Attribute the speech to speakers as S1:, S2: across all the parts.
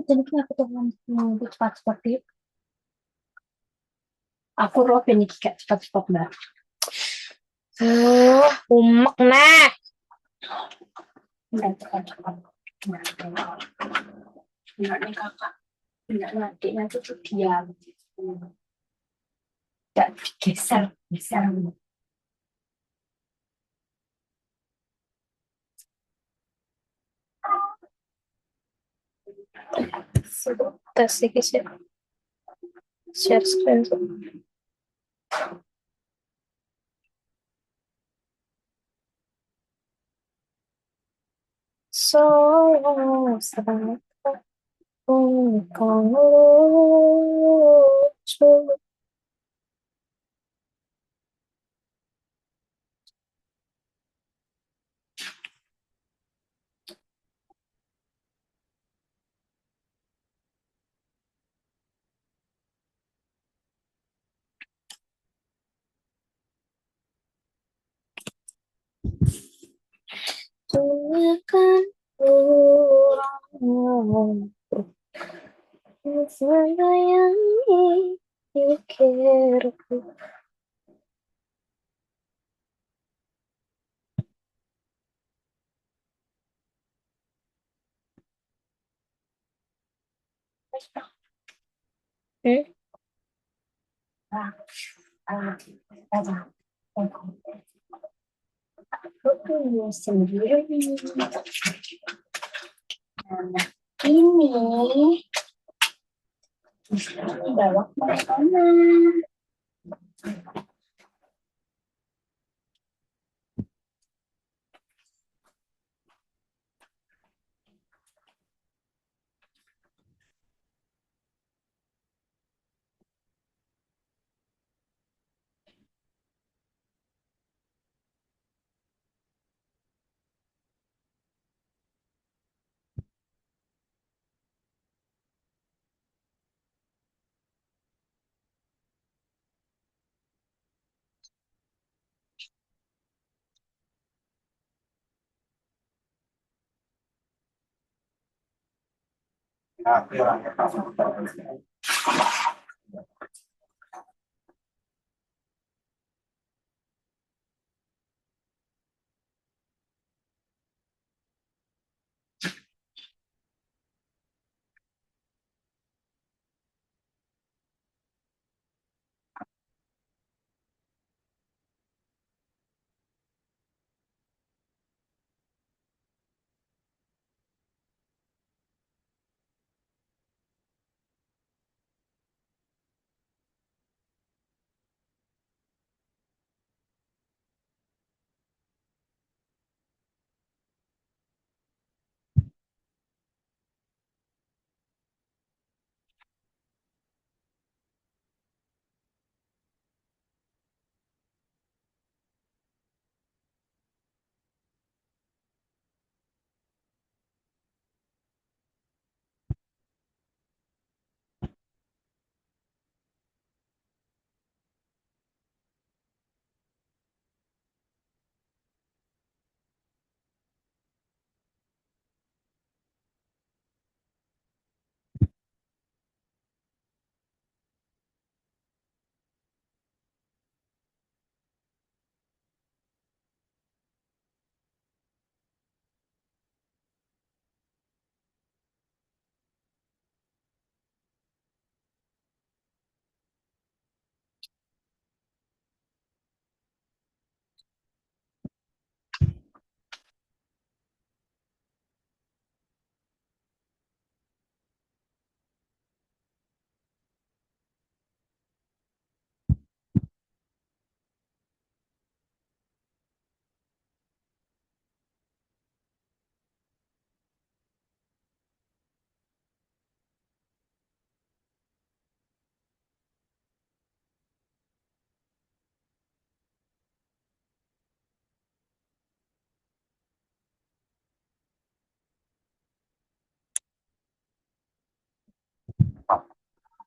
S1: Jadi kenapa tuh nunggu cepat seperti itu? Aku roh pengen kayak cepat-cepat mbak.
S2: Umek nah.
S1: Nggak cepat-cepat. Nggak nih kakak. Nggak adiknya tuh diam. Nggak digeser. Geser.
S2: Tes sedikit ya. Share screen tuh. So, sangat kamu lucu. Tunjukkan ruang sayangi pikirku.
S1: Aku punya sendiri. Nah, ini bawa kemana?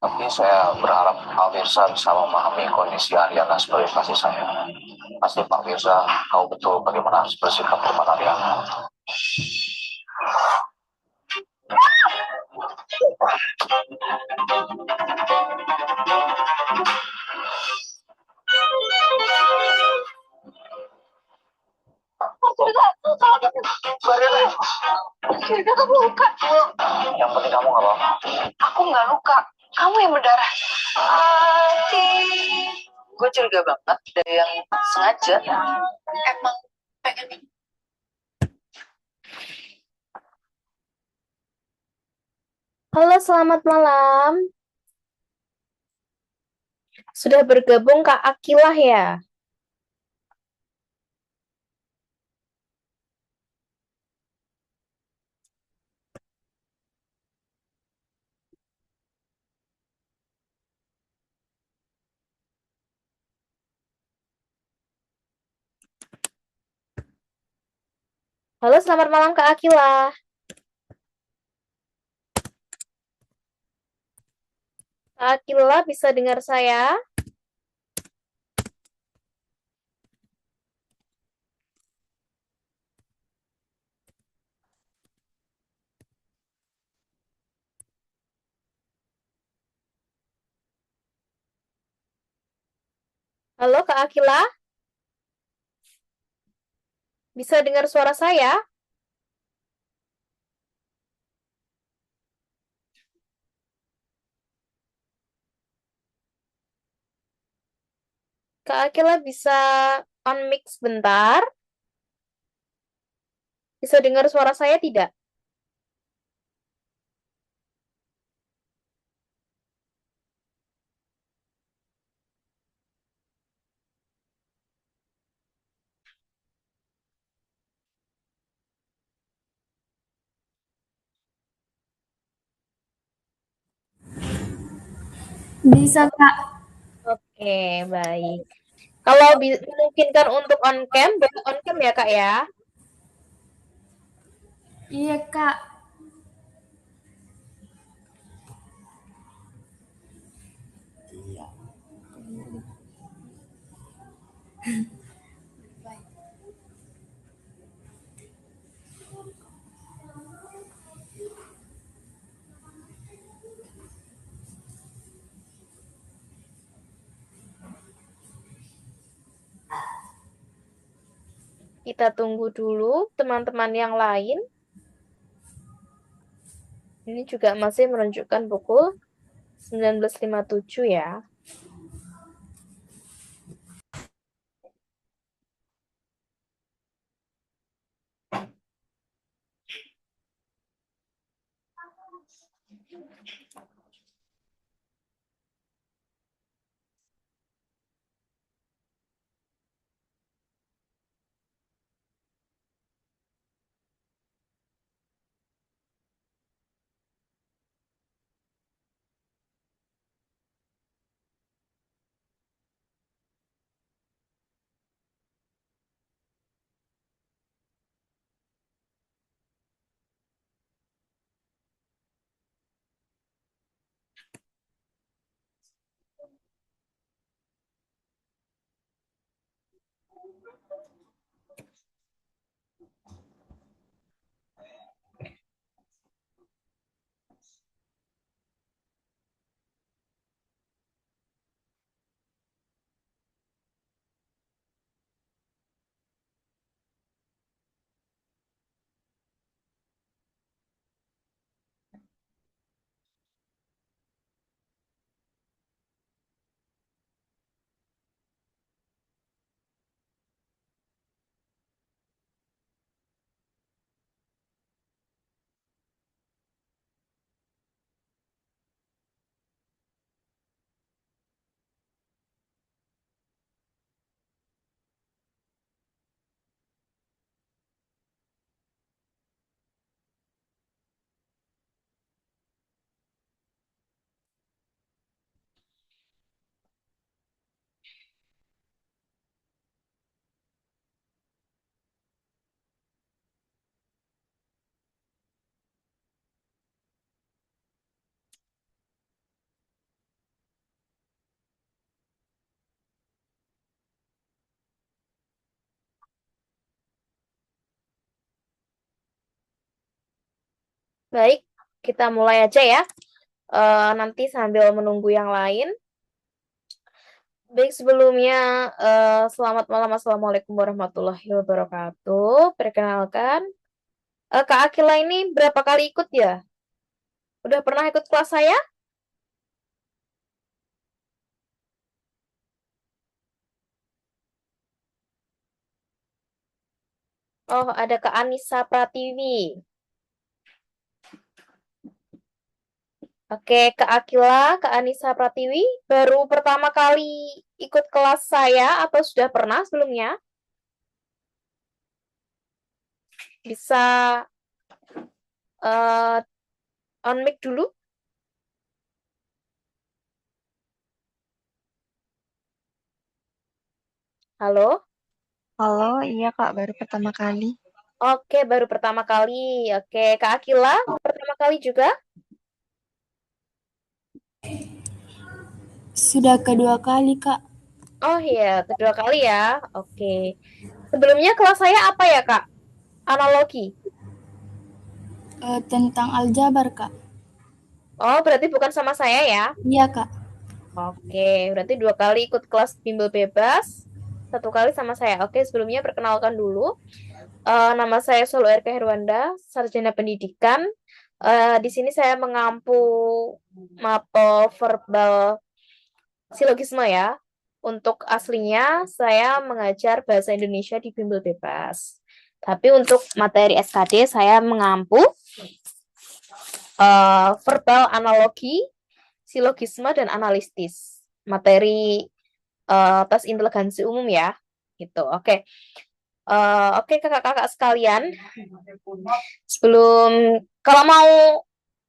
S3: Tapi saya berharap Pak Firsa bisa memahami kondisi Ariana sebagai kasih saya. Pasti Pak Firsa tahu betul bagaimana harus bersikap kepada Ariana.
S1: Ya kamu luka.
S3: Yang penting kamu nggak apa-apa.
S1: Aku nggak luka. Kamu yang berdarah. Hati. Gue curiga banget ada yang sengaja. Emang pengen.
S2: Halo, selamat malam. Sudah bergabung Kak Akilah ya? Halo, selamat malam Kak Akilah. Kak Akilah bisa dengar saya? Halo Kak Akilah, bisa dengar suara saya? Kak Akilah bisa on mic sebentar? Bisa dengar suara saya tidak?
S4: Bisa, Kak.
S2: Oke, baik. Kalau memungkinkan untuk on cam, boleh on cam ya Kak ya?
S4: Iya, Kak.
S2: Kita tunggu dulu teman-teman yang lain. Ini juga masih menunjukkan pukul 19.57 ya. Baik, kita mulai aja ya. Nanti sambil menunggu yang lain. Baik, sebelumnya selamat malam. Assalamualaikum warahmatullahi wabarakatuh. Perkenalkan, Kak Akila ini berapa kali ikut ya? Udah pernah ikut kelas saya? Oh, ada Kak Anissa Pratiwi. Oke, Kak Akila, Kak Anissa Pratiwi, baru pertama kali ikut kelas saya atau sudah pernah sebelumnya? Bisa eh on mic dulu? Halo?
S5: Halo, iya Kak, baru pertama kali.
S2: Oke, baru pertama kali. Oke, Kak Akila, pertama kali juga?
S4: Sudah kedua kali, Kak.
S2: Oh iya, kedua kali ya. Oke. Sebelumnya kelas saya apa ya, Kak? Analogi.
S4: Tentang aljabar, Kak.
S2: Oh, berarti bukan sama saya ya?
S4: Iya, Kak.
S2: Oke, berarti dua kali ikut kelas bimbel bebas, satu kali sama saya. Oke, sebelumnya perkenalkan dulu. Nama saya Solo RK Herwanda, Sarjana Pendidikan. Di sini saya mengampu mapel verbal silogisme ya. Untuk aslinya saya mengajar bahasa Indonesia di bimbel bebas. Tapi untuk materi SKD saya mengampu verbal analogi, silogisme dan analistis. Materi tes inteligensi umum ya. Gitu. Oke. Oke kakak-kakak sekalian, sebelum kalau mau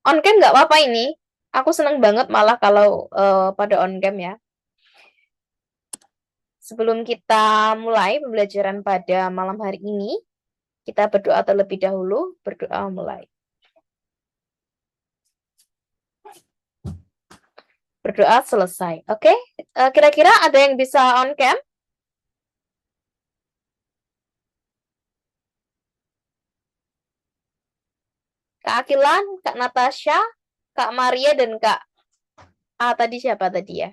S2: on cam nggak apa-apa ini. Aku seneng banget malah kalau pada on cam ya. Sebelum kita mulai pembelajaran pada malam hari ini, kita berdoa terlebih dahulu. Berdoa mulai. Berdoa selesai. Oke, kira-kira ada yang bisa on cam? Kak Akilan, Kak Natasha, Kak Maria, dan Kak tadi siapa tadi ya?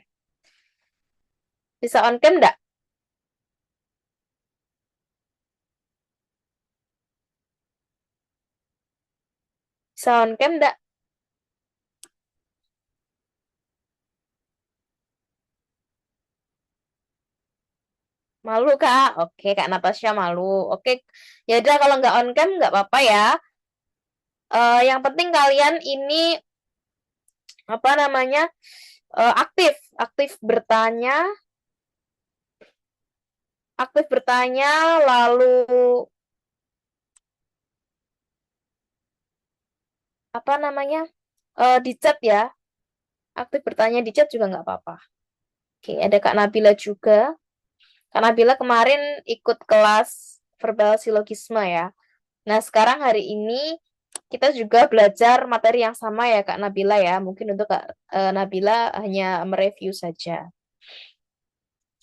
S2: Bisa on cam nggak? Bisa on cam nggak? Malu Kak? Oke, Kak Natasha malu. Oke, ya udah kalau nggak on cam nggak apa-apa ya. Yang penting kalian ini apa namanya aktif, aktif bertanya, lalu apa namanya di chat ya, aktif bertanya di chat juga nggak apa-apa. Oke, ada Kak Nabila juga. Kak Nabila kemarin ikut kelas verbal silogisme ya. Nah, sekarang hari ini kita juga belajar materi yang sama ya Kak Nabila ya. Mungkin untuk Kak Nabila hanya mereview saja.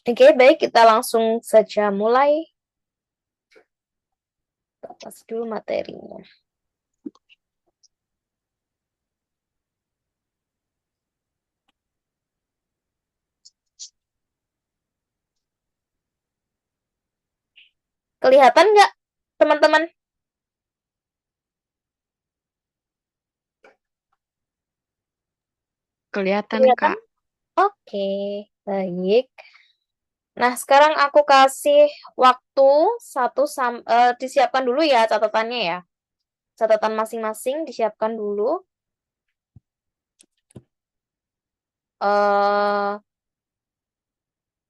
S2: Oke, baik kita langsung saja mulai. Atas dulu materinya. Kelihatan nggak, teman-teman?
S5: Kelihatan
S2: Kelihatan?
S5: Kak.
S2: Oke, baik. Nah, sekarang aku kasih waktu disiapkan dulu ya catatannya ya. Catatan masing-masing disiapkan dulu. eh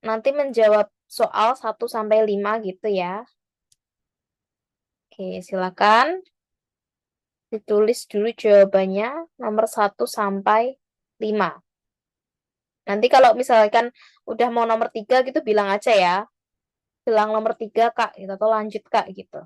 S2: Nanti menjawab soal 1 sampai 5 gitu ya. Oke, silakan ditulis dulu jawabannya nomor 1 sampai 5. Nanti kalau misalkan udah mau nomor 3 gitu bilang aja ya. Bilang nomor 3 Kak gitu, atau lanjut Kak gitu.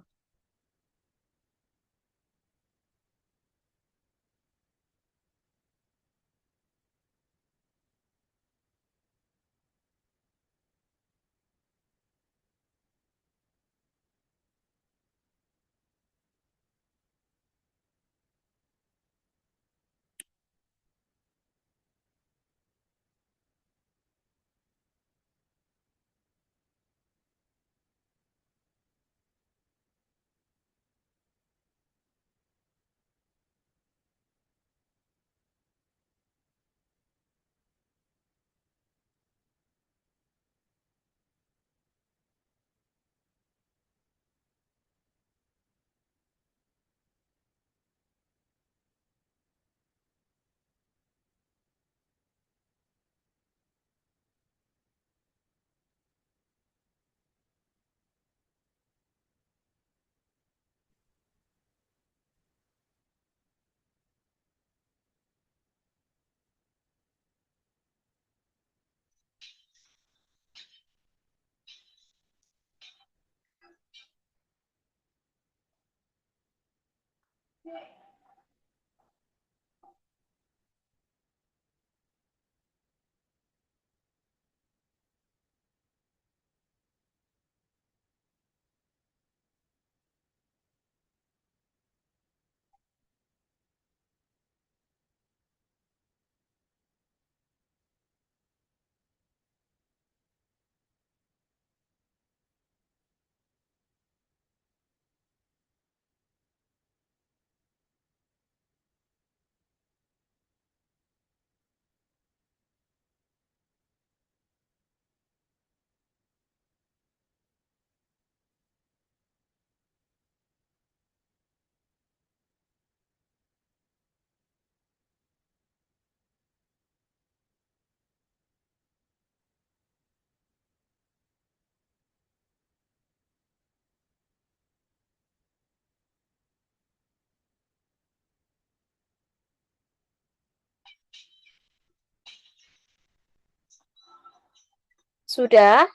S2: Sudah?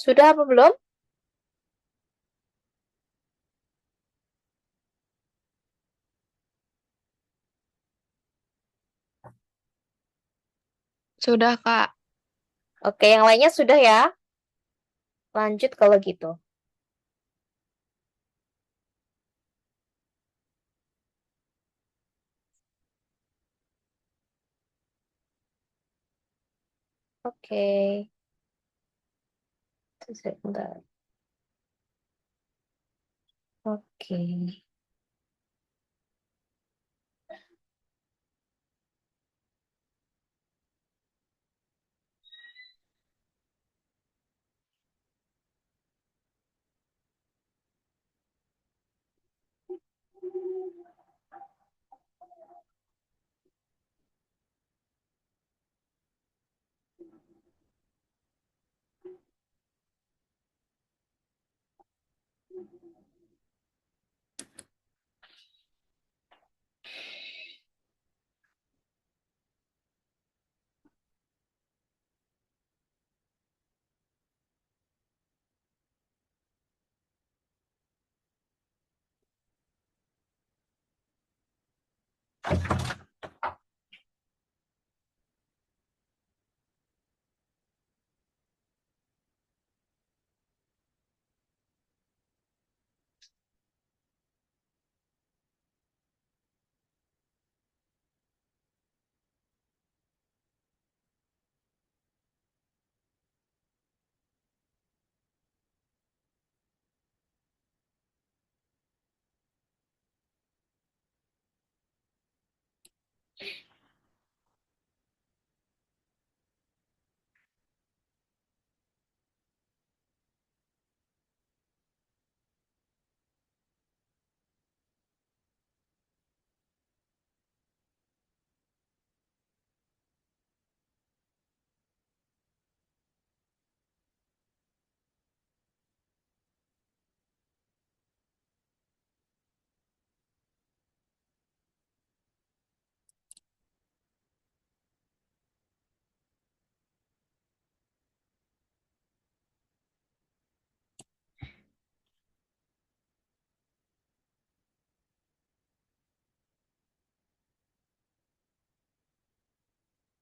S2: Sudah apa belum?
S5: Sudah, Kak.
S2: Oke, yang lainnya sudah ya. Lanjut kalau gitu. Oke. Sebentar. Oke.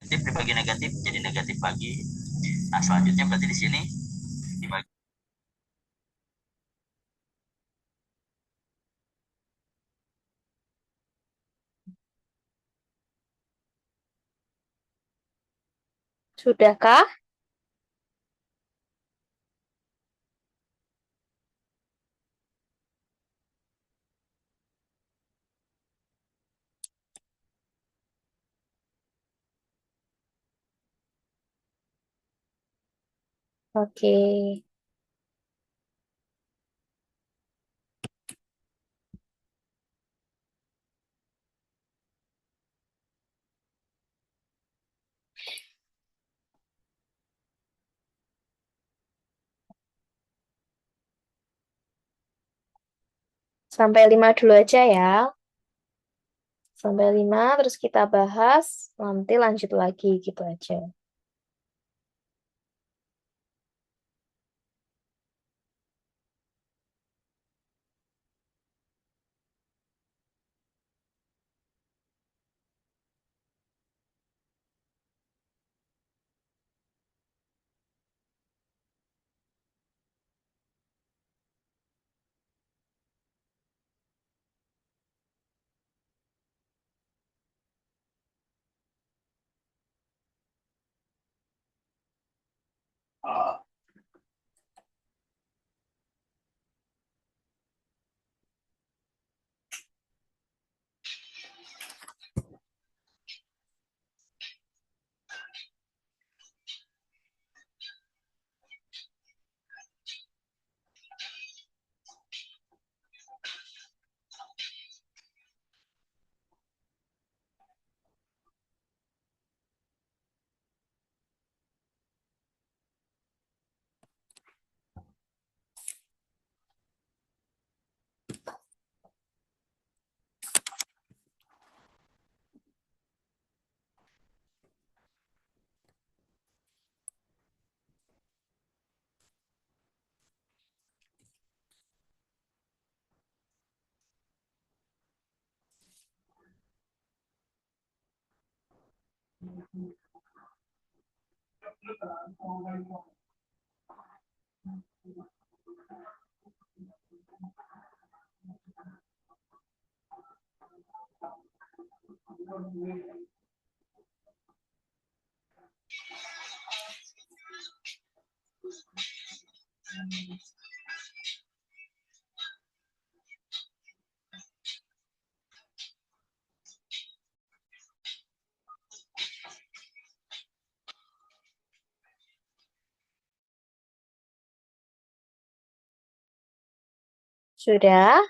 S6: Negatif dibagi negatif jadi negatif lagi. Nah, selanjutnya berarti di sini dibagi.
S2: Sudahkah? Oke. Sampai 5 dulu aja ya. Sampai 5, terus kita bahas, nanti lanjut lagi gitu aja. Sudah?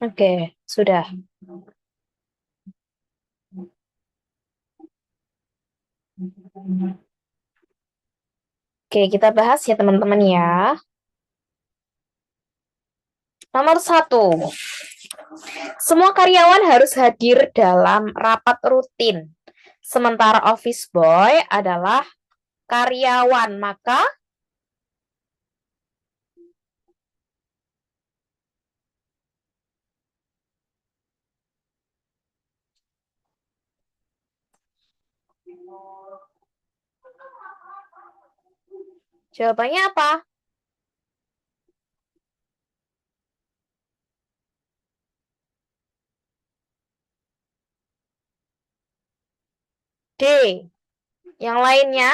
S2: Oke, sudah. Oke, kita bahas ya teman-teman ya. Nomor 1. Semua karyawan harus hadir dalam rapat rutin. Sementara office boy adalah karyawan, maka jawabannya apa? D. Yang lainnya?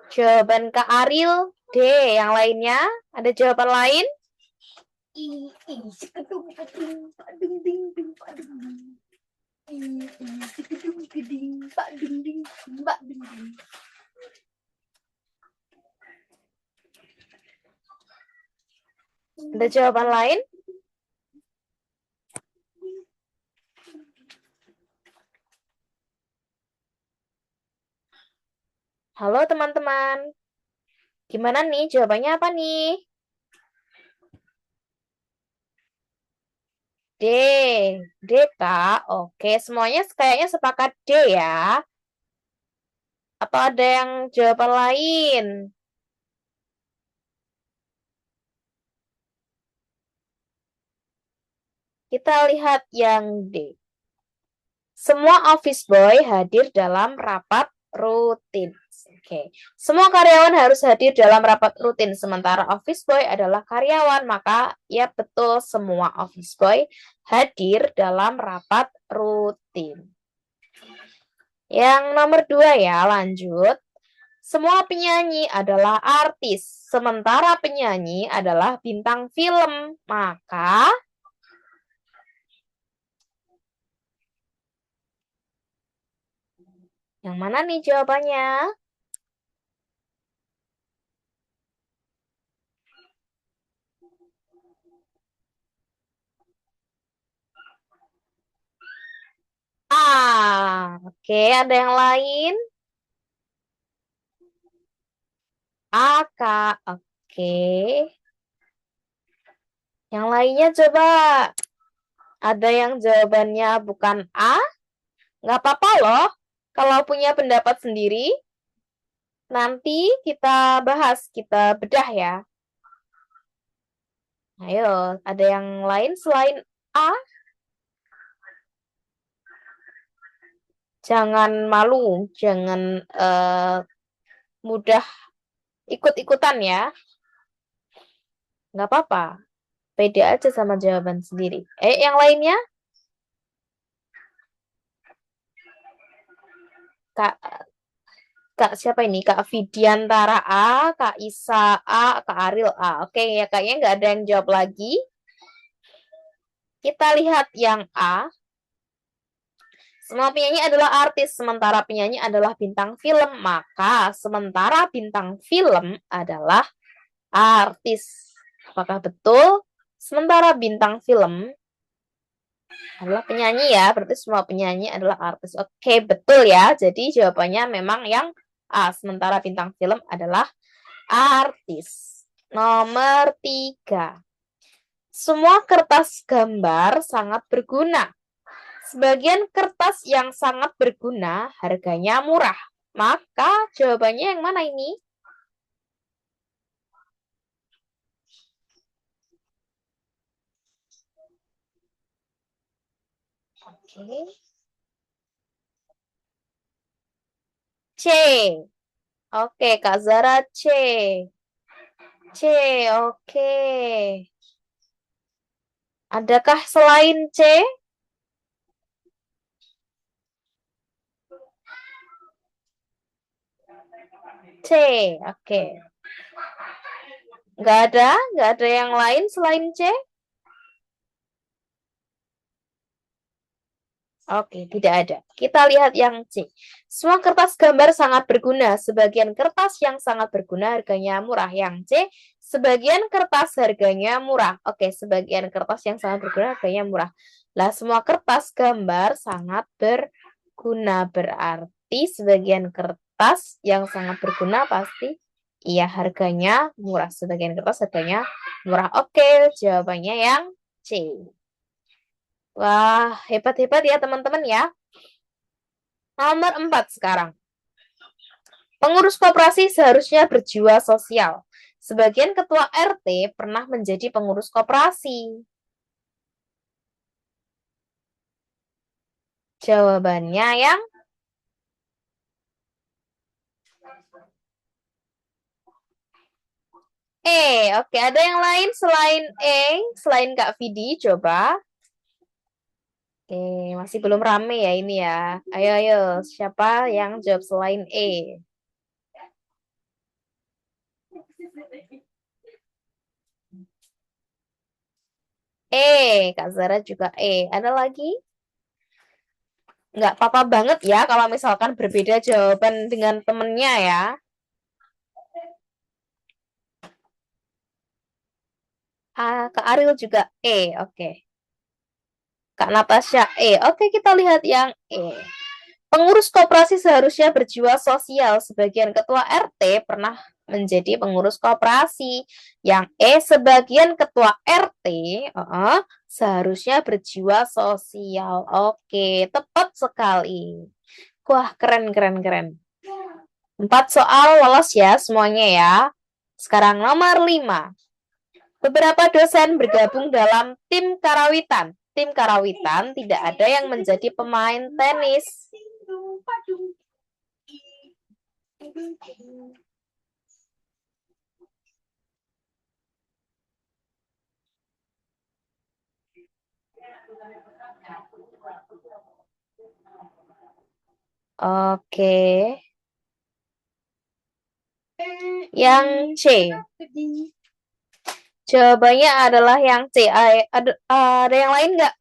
S2: Jawaban Kak Ariel D. Yang lainnya? Ada jawaban lain? Ada jawaban lain? Halo teman-teman. Gimana nih? Jawabannya apa nih? D. D, Kak. Oke, semuanya kayaknya sepakat D ya. Atau ada yang jawaban lain? Kita lihat yang D. Semua office boy hadir dalam rapat rutin. Oke. Semua karyawan harus hadir dalam rapat rutin, sementara office boy adalah karyawan. Maka ya betul, semua office boy hadir dalam rapat rutin. Yang nomor 2 ya, lanjut. Semua penyanyi adalah artis, sementara penyanyi adalah bintang film. Maka yang mana nih jawabannya? Oke, ada yang lain? Kak. Oke. Yang lainnya coba. Ada yang jawabannya bukan A? Nggak apa-apa loh. Kalau punya pendapat sendiri, nanti kita bahas, kita bedah ya. Ayo, ada yang lain selain A? Jangan malu, jangan mudah ikut-ikutan ya. Nggak apa-apa. Pede aja sama jawaban sendiri. Yang lainnya? Kak siapa ini? Kak Vidiantara A, Kak Isa A, Kak Aril A. Oke, ya kayaknya nggak ada yang jawab lagi. Kita lihat yang A. Semua penyanyi adalah artis, sementara penyanyi adalah bintang film. Maka sementara bintang film adalah artis. Apakah betul? Sementara bintang film adalah penyanyi ya, berarti semua penyanyi adalah artis. Oke, betul ya. Jadi jawabannya memang yang A. Sementara bintang film adalah artis. Nomor 3. Semua kertas gambar sangat berguna. Sebagian kertas yang sangat berguna harganya murah. Maka jawabannya yang mana ini? Oke. C. Oke, Kak Zara C. C, oke. Adakah selain C? C, oke. Nggak ada yang lain selain C? Oke, tidak ada. Kita lihat yang C. Semua kertas gambar sangat berguna. Sebagian kertas yang sangat berguna harganya murah. Yang C, sebagian kertas harganya murah. Oke, sebagian kertas yang sangat berguna harganya murah. Lah, semua kertas gambar sangat berguna. Berarti sebagian kertas yang sangat berguna pasti iya harganya murah. Sebagian kertas harganya murah. Oke, jawabannya yang C. Wah, hebat-hebat ya teman-teman ya. Nomor 4 sekarang. Pengurus koperasi seharusnya berjiwa sosial. Sebagian ketua RT pernah menjadi pengurus koperasi. Jawabannya yang E. Oke, ada yang lain selain E? Selain Kak Vidi, coba. Oke, masih belum rame ya ini ya. Ayo, siapa yang jawab selain E? Kak Zara juga E. Ada lagi? Nggak apa-apa banget ya kalau misalkan berbeda jawaban dengan temennya ya. Kak Ariel juga E. Oke. Kak Natasha E. Oke, kita lihat yang E. Pengurus koperasi seharusnya berjiwa sosial. Sebagian ketua RT pernah menjadi pengurus koperasi. Yang E, sebagian ketua RT seharusnya berjiwa sosial. Oke, tepat sekali. Wah, keren. 4 soal lolos ya semuanya ya. Sekarang nomor 5. Beberapa dosen bergabung dalam tim karawitan. Tim karawitan tidak ada yang menjadi pemain tenis. Oke. Yang C. Jawabannya adalah yang C. Ada yang lain nggak?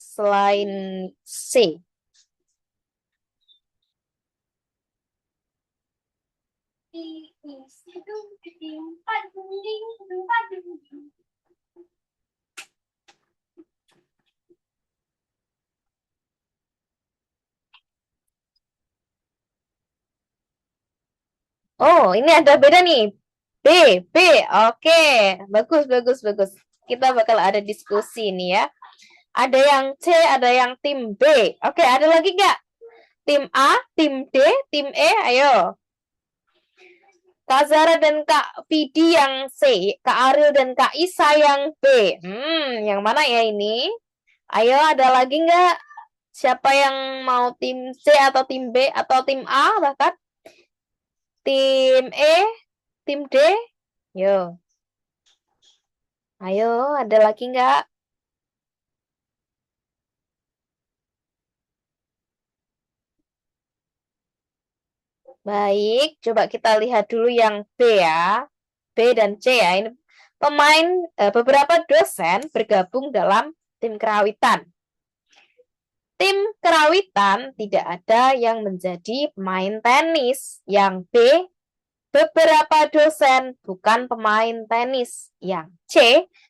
S2: Selain C. Oh, ini ada beda nih. B, B. Oke, bagus, bagus, bagus. Kita bakal ada diskusi nih ya. Ada yang C, ada yang tim B. Oke, ada lagi nggak? Tim A, tim D, tim E, ayo. Kak Zara dan Kak Vidi yang C, Kak Ariel dan Kak Isa yang B. Yang mana ya ini? Ayo, ada lagi nggak? Siapa yang mau tim C atau tim B atau tim A bahkan? Tim E, tim D? Yo. Ayo, ada lagi nggak? Baik, coba kita lihat dulu yang B ya. B dan C ya. Ini beberapa dosen bergabung dalam tim kerawitan. Tim kerawitan tidak ada yang menjadi pemain tenis. Yang B, beberapa dosen bukan pemain tenis. Yang C,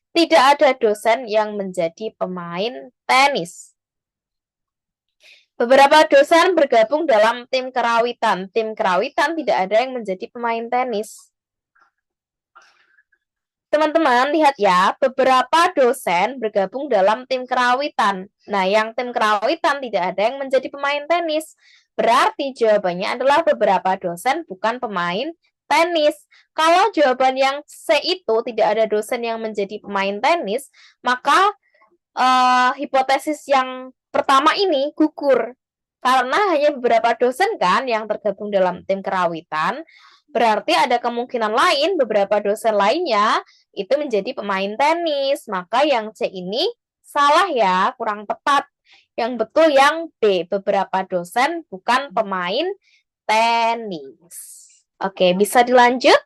S2: tidak ada dosen yang menjadi pemain tenis. Beberapa dosen bergabung dalam tim kerawitan. Tim kerawitan tidak ada yang menjadi pemain tenis. Teman-teman, lihat ya, beberapa dosen bergabung dalam tim kerawitan. Nah, yang tim kerawitan tidak ada yang menjadi pemain tenis. Berarti jawabannya adalah beberapa dosen bukan pemain tenis. Kalau jawaban yang C itu tidak ada dosen yang menjadi pemain tenis, maka hipotesis yang pertama ini gugur. Karena hanya beberapa dosen kan yang tergabung dalam tim kerawitan, berarti ada kemungkinan lain beberapa dosen lainnya itu menjadi pemain tenis. Maka yang C ini salah ya, kurang tepat. Yang betul yang B, beberapa dosen bukan pemain tenis. Oke, bisa dilanjut?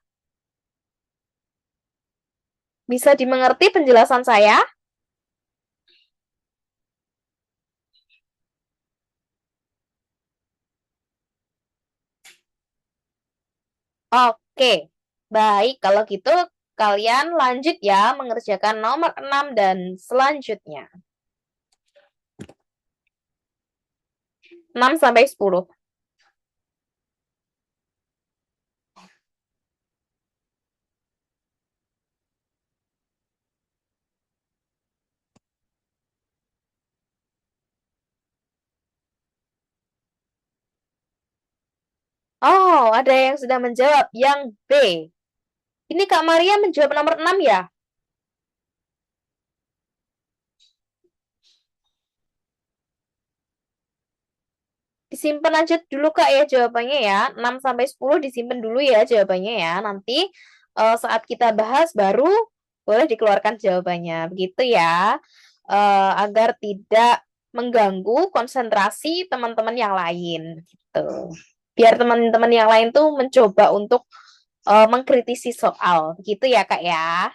S2: Bisa dimengerti penjelasan saya? Oke, baik. Kalau gitu kalian lanjut ya mengerjakan nomor 6 dan selanjutnya. 6 sampai 10. Oh, ada yang sudah menjawab. Yang B. Ini Kak Maria menjawab nomor 6 ya? Disimpan aja dulu Kak ya jawabannya ya. 6 sampai 10 disimpan dulu ya jawabannya ya. Nanti saat kita bahas baru boleh dikeluarkan jawabannya. Begitu ya. Agar tidak mengganggu konsentrasi teman-teman yang lain gitu. Biar teman-teman yang lain tuh mencoba untuk mengkritisi soal. Begitu ya Kak ya.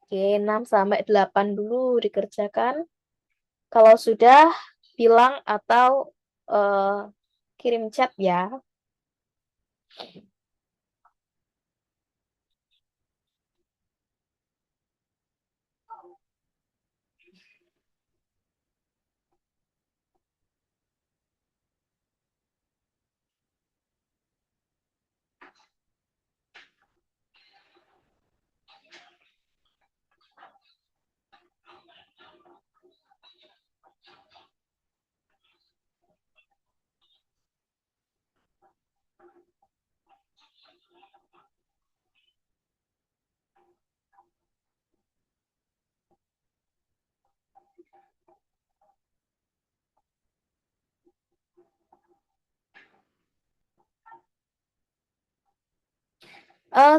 S2: Oke, 6 sampai 8 dulu dikerjakan. Kalau sudah, bilang atau kirim chat ya.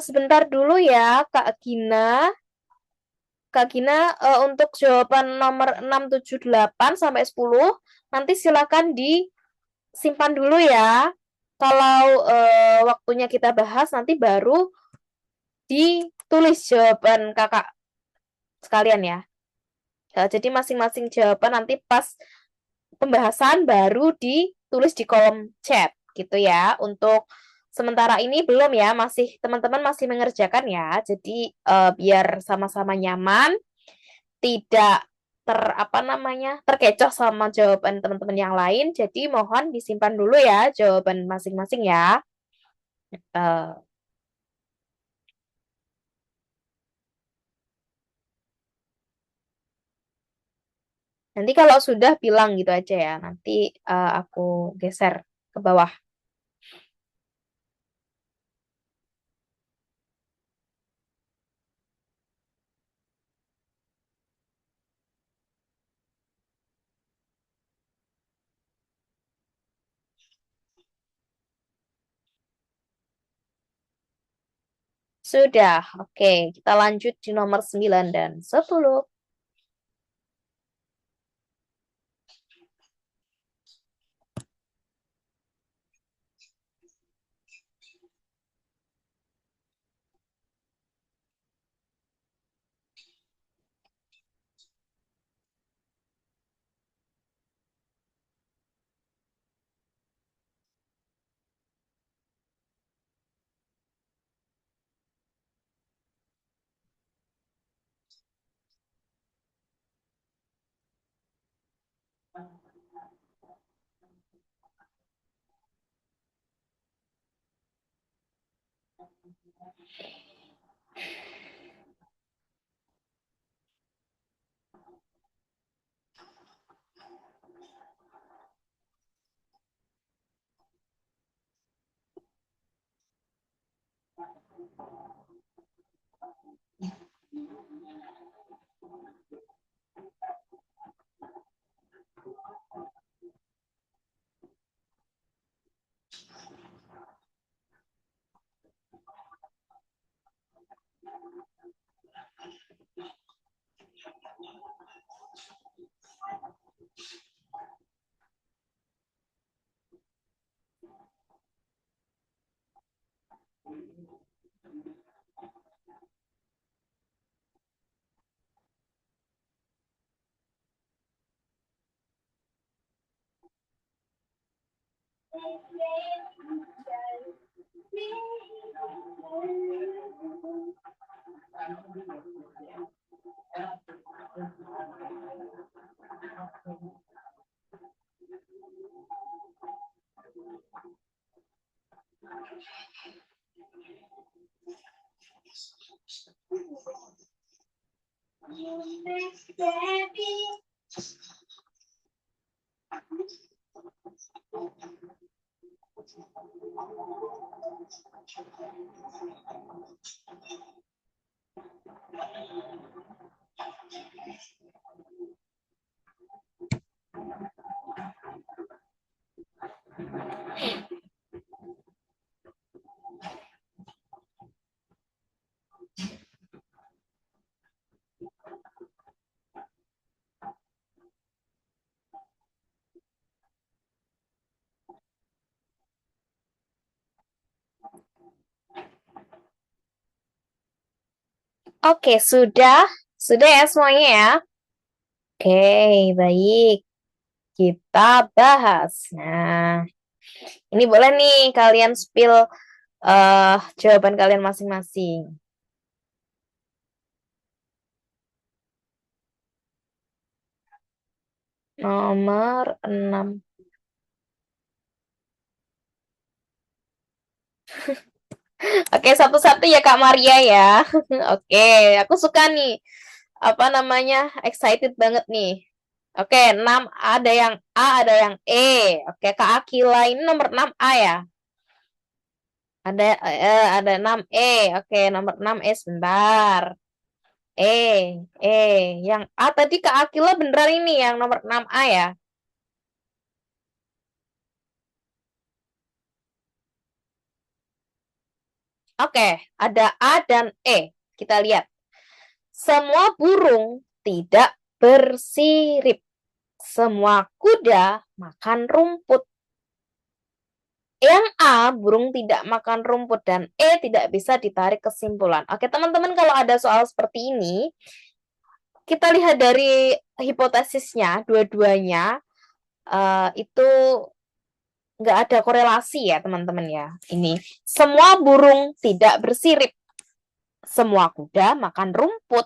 S2: Sebentar dulu ya, Kak Gina. Kak Gina, untuk jawaban nomor 6, 7, 8 sampai 10, nanti silakan disimpan dulu ya. Kalau waktunya kita bahas, nanti baru ditulis jawaban kakak sekalian ya. Jadi masing-masing jawaban nanti pas pembahasan baru ditulis di kolom chat gitu ya. Untuk sementara ini belum ya, masih teman-teman masih mengerjakan ya. Jadi biar sama-sama nyaman, tidak apa namanya, terkecoh sama jawaban teman-teman yang lain. Jadi mohon disimpan dulu ya jawaban masing-masing ya. Eh, Nanti kalau sudah bilang gitu aja ya. Nanti aku geser ke bawah. Sudah, oke. Kita lanjut di nomor 9 dan 10. Oke, sudah. Sudah ya semuanya ya. Oke, baik. kita bahas. Nah, ini boleh nih kalian spill jawaban kalian masing-masing. Nomor 6. Oke, satu-satu ya Kak Maria ya. Oke, aku suka nih. Apa namanya? Excited banget nih. Oke, 6 ada yang A, ada yang E. Oke, Kak Akila ini nomor 6 A ya. Ada 6 E. Oke, nomor 6 E sebentar. E, E. Yang A tadi Kak Akila beneran ini yang nomor 6 A ya. Oke, ada A dan E. Kita lihat. Semua burung tidak bersirip. Semua kuda makan rumput. Yang A, burung tidak makan rumput, dan E tidak bisa ditarik kesimpulan. Oke, teman-teman, kalau ada soal seperti ini, kita lihat dari hipotesisnya, dua-duanya itu nggak ada korelasi ya, teman-teman ya. Ini, semua burung tidak bersirip. Semua kuda makan rumput.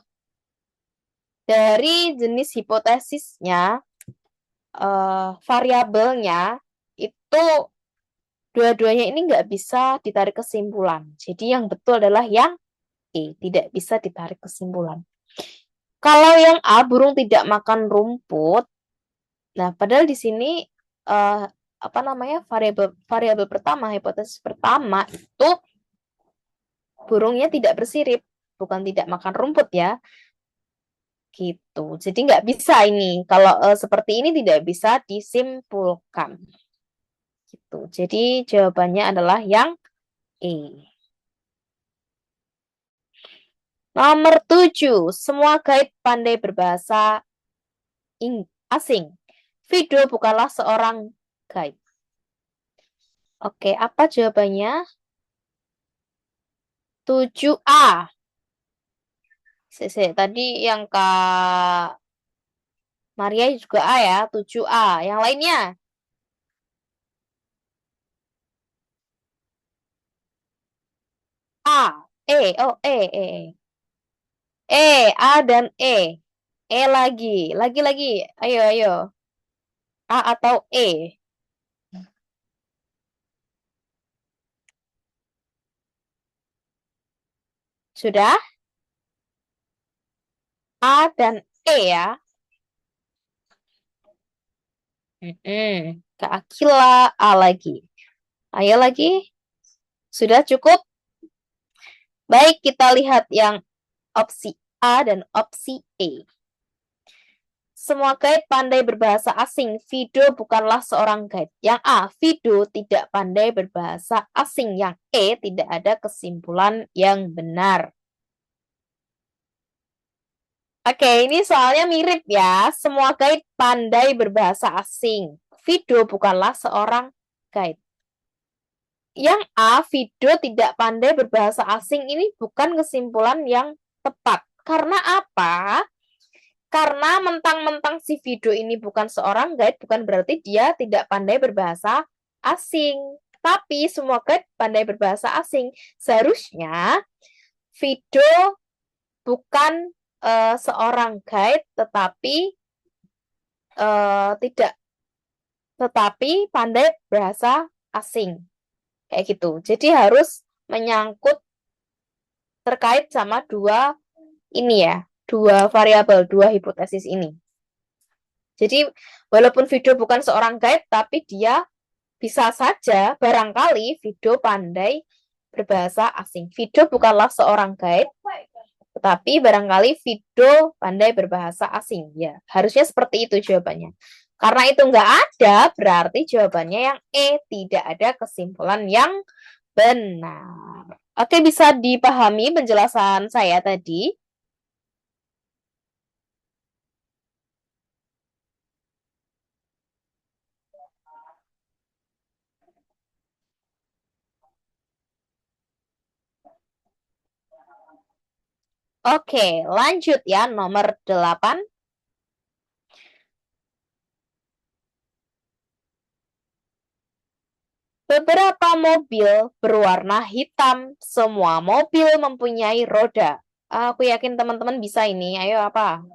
S2: Dari jenis hipotesisnya, variabelnya, itu dua-duanya ini nggak bisa ditarik kesimpulan. Jadi yang betul adalah yang E, tidak bisa ditarik kesimpulan. Kalau yang A, burung tidak makan rumput. Nah, padahal di sini apa namanya variabel pertama, hipotesis pertama itu burungnya tidak bersirip, bukan tidak makan rumput ya. Gitu. Jadi nggak bisa ini. Kalau seperti ini tidak bisa disimpulkan. Gitu. Jadi jawabannya adalah yang E. Nomor 7. Semua guide pandai berbahasa asing. Fido bukanlah seorang guide. Oke, apa jawabannya? 7A. Tadi yang Kak Maria juga A ya, 7A. Yang lainnya? A, E, oh E. A dan E. E lagi. Ayo. A atau E? Sudah? A dan E ya. Kak Akila A lagi. Ayo lagi. Sudah cukup? Baik, kita lihat yang opsi A dan opsi E. Semua guide pandai berbahasa asing. Fido bukanlah seorang guide. Yang A, Fido tidak pandai berbahasa asing. Yang E, tidak ada kesimpulan yang benar. Oke, ini soalnya mirip ya. Semua guide pandai berbahasa asing. Fido bukanlah seorang guide. Yang A, Fido tidak pandai berbahasa asing, ini bukan kesimpulan yang tepat. Karena apa? Karena mentang-mentang si Fido ini bukan seorang guide, bukan berarti dia tidak pandai berbahasa asing. Tapi semua guide pandai berbahasa asing. Seharusnya Fido bukan seorang guide, tetapi pandai bahasa asing. Kayak gitu. Jadi harus menyangkut terkait sama dua variabel, dua hipotesis ini. Jadi walaupun Fido bukan seorang guide, tapi dia bisa saja barangkali Fido pandai berbahasa asing. Fido bukanlah seorang guide, tetapi barangkali Fido pandai berbahasa asing. Ya, harusnya seperti itu jawabannya. Karena itu nggak ada, berarti jawabannya yang E, tidak ada kesimpulan yang benar. Oke, bisa dipahami penjelasan saya tadi? Oke, lanjut ya, nomor 8. Beberapa mobil berwarna hitam. Semua mobil mempunyai roda. Aku yakin teman-teman bisa ini. Ayo apa?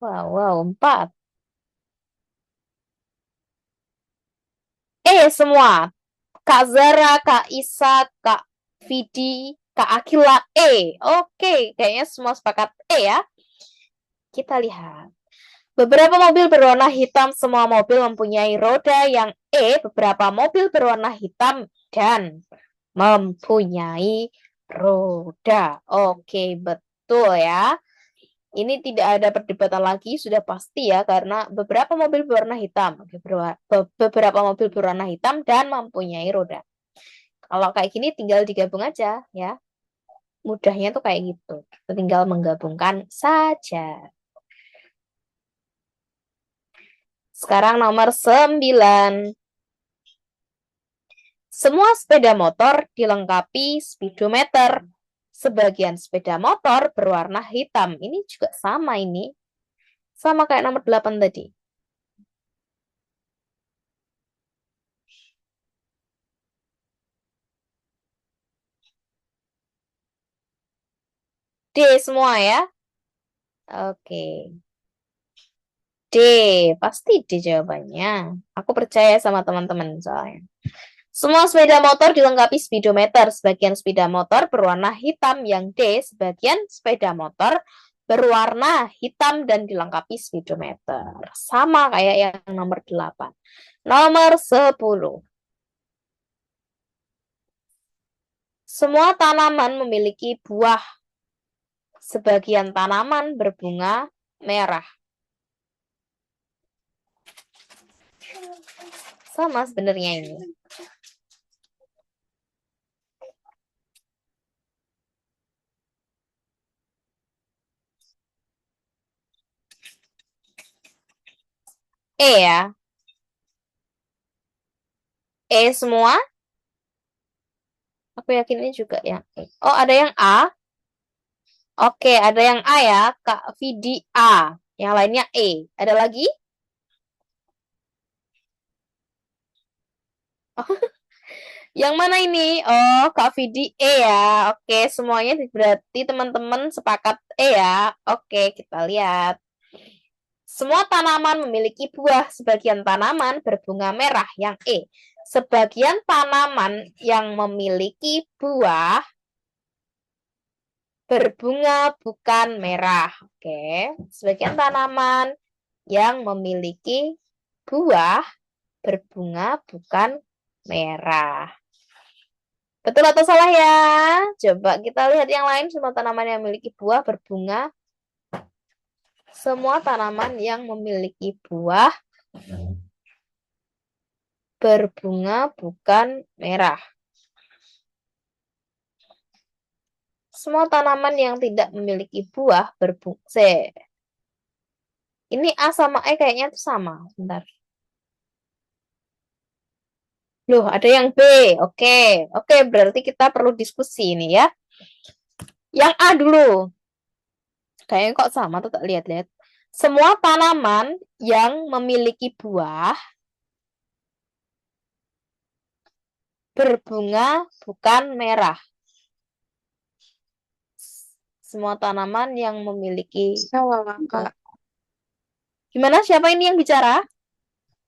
S2: Wow, 4. Semua. Kak Zara, Kak Isa, Kak Vidi, Kak Akila, Oke, kayaknya semua sepakat ya. Kita lihat. Beberapa mobil berwarna hitam, semua mobil mempunyai roda yang beberapa mobil berwarna hitam dan mempunyai roda. Oke, betul ya. Ini tidak ada perdebatan lagi, sudah pasti ya, karena beberapa mobil berwarna hitam, beberapa mobil berwarna hitam dan mempunyai roda. Kalau kayak gini tinggal digabung aja ya. Mudahnya tuh kayak gitu. Kita tinggal menggabungkan saja. Sekarang nomor 9. Semua sepeda motor dilengkapi speedometer. Sebagian sepeda motor berwarna hitam. Ini juga sama ini. Sama kayak nomor 8 tadi. D semua ya. Oke. D. Pasti D jawabannya. Aku percaya sama teman-teman soalnya. Semua sepeda motor dilengkapi speedometer. Sebagian sepeda motor berwarna hitam yang D. Sebagian sepeda motor berwarna hitam dan dilengkapi speedometer. Sama kayak yang nomor 8. Nomor 10. Semua tanaman memiliki buah. Sebagian tanaman berbunga merah. Sama sebenarnya ini. Ya. Semua. Aku yakin ini juga yang E. Oh, ada yang A. Oke, ada yang A ya. Kak Vidi A. Yang lainnya E. Ada lagi? Oh, yang mana ini? Oh, Kak Vidi E ya. Oke, semuanya berarti teman-teman sepakat ya. Oke, kita lihat. Semua tanaman memiliki buah. Sebagian tanaman berbunga merah yang E. Sebagian tanaman yang memiliki buah berbunga bukan merah. Oke, sebagian tanaman yang memiliki buah berbunga bukan merah. Betul atau salah ya? Coba kita lihat yang lain. Semua tanaman yang memiliki buah berbunga. Semua tanaman yang memiliki buah berbunga bukan merah. Semua tanaman yang tidak memiliki buah berbunga. Ini A sama E kayaknya itu sama. Bentar. Loh, ada yang B. Oke, berarti kita perlu diskusi ini ya. Yang A dulu. Kayaknya kok sama tuh, tak lihat-lihat. Semua tanaman yang memiliki buah berbunga bukan merah. Semua tanaman yang memiliki...
S5: Salah, Kak.
S2: Gimana? Siapa ini yang bicara?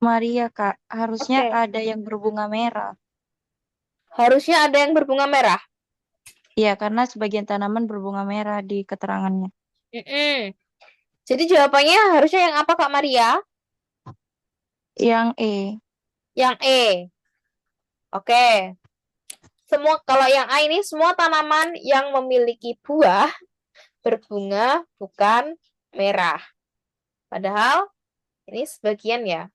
S5: Maria, Kak. Harusnya
S2: Oke.
S5: ada yang berbunga merah.
S2: Harusnya ada yang berbunga merah.
S5: Iya, karena sebagian tanaman berbunga merah di keterangannya.
S2: Jadi jawabannya harusnya yang apa, Kak Maria?
S5: Yang E.
S2: Yang E. Oke. Kalau yang A ini semua tanaman yang memiliki buah berbunga bukan merah. Padahal ini sebagian ya.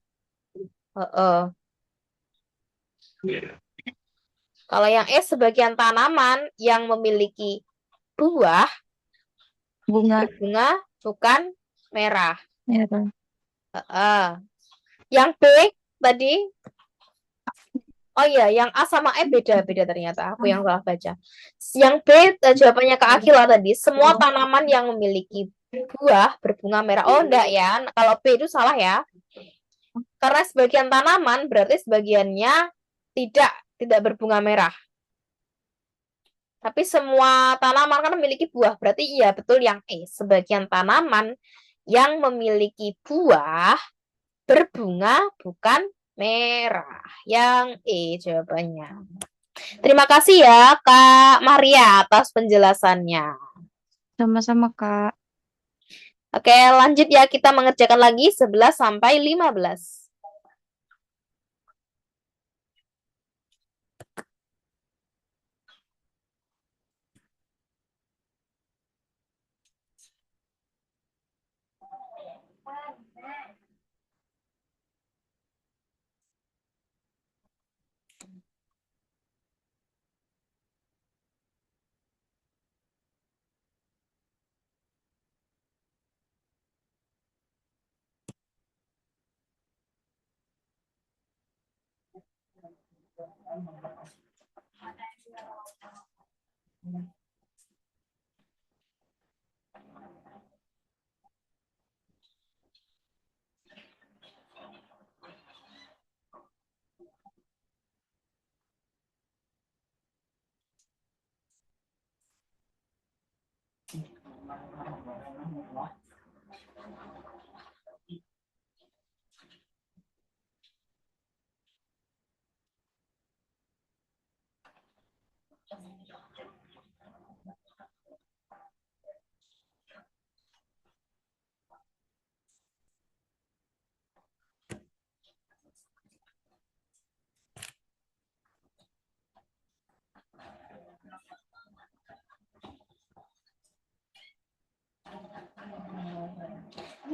S2: Kalau yang E sebagian tanaman yang memiliki buah berbunga bukan merah. Yang B tadi, oh iya, yang A sama E beda-beda ternyata. Aku yang salah baca. Yang B jawabannya Kak Akila tadi. Semua tanaman yang memiliki buah berbunga merah. Oh, enggak ya. Kalau B itu salah ya. Karena sebagian tanaman berarti sebagiannya tidak berbunga merah. Tapi semua tanaman kan memiliki buah. Berarti iya betul yang E. Sebagian tanaman yang memiliki buah berbunga bukan merah. Yang E jawabannya. Terima kasih ya Kak Maria atas penjelasannya.
S5: Sama-sama, Kak.
S2: Oke, lanjut ya kita mengerjakan lagi 11 sampai 15.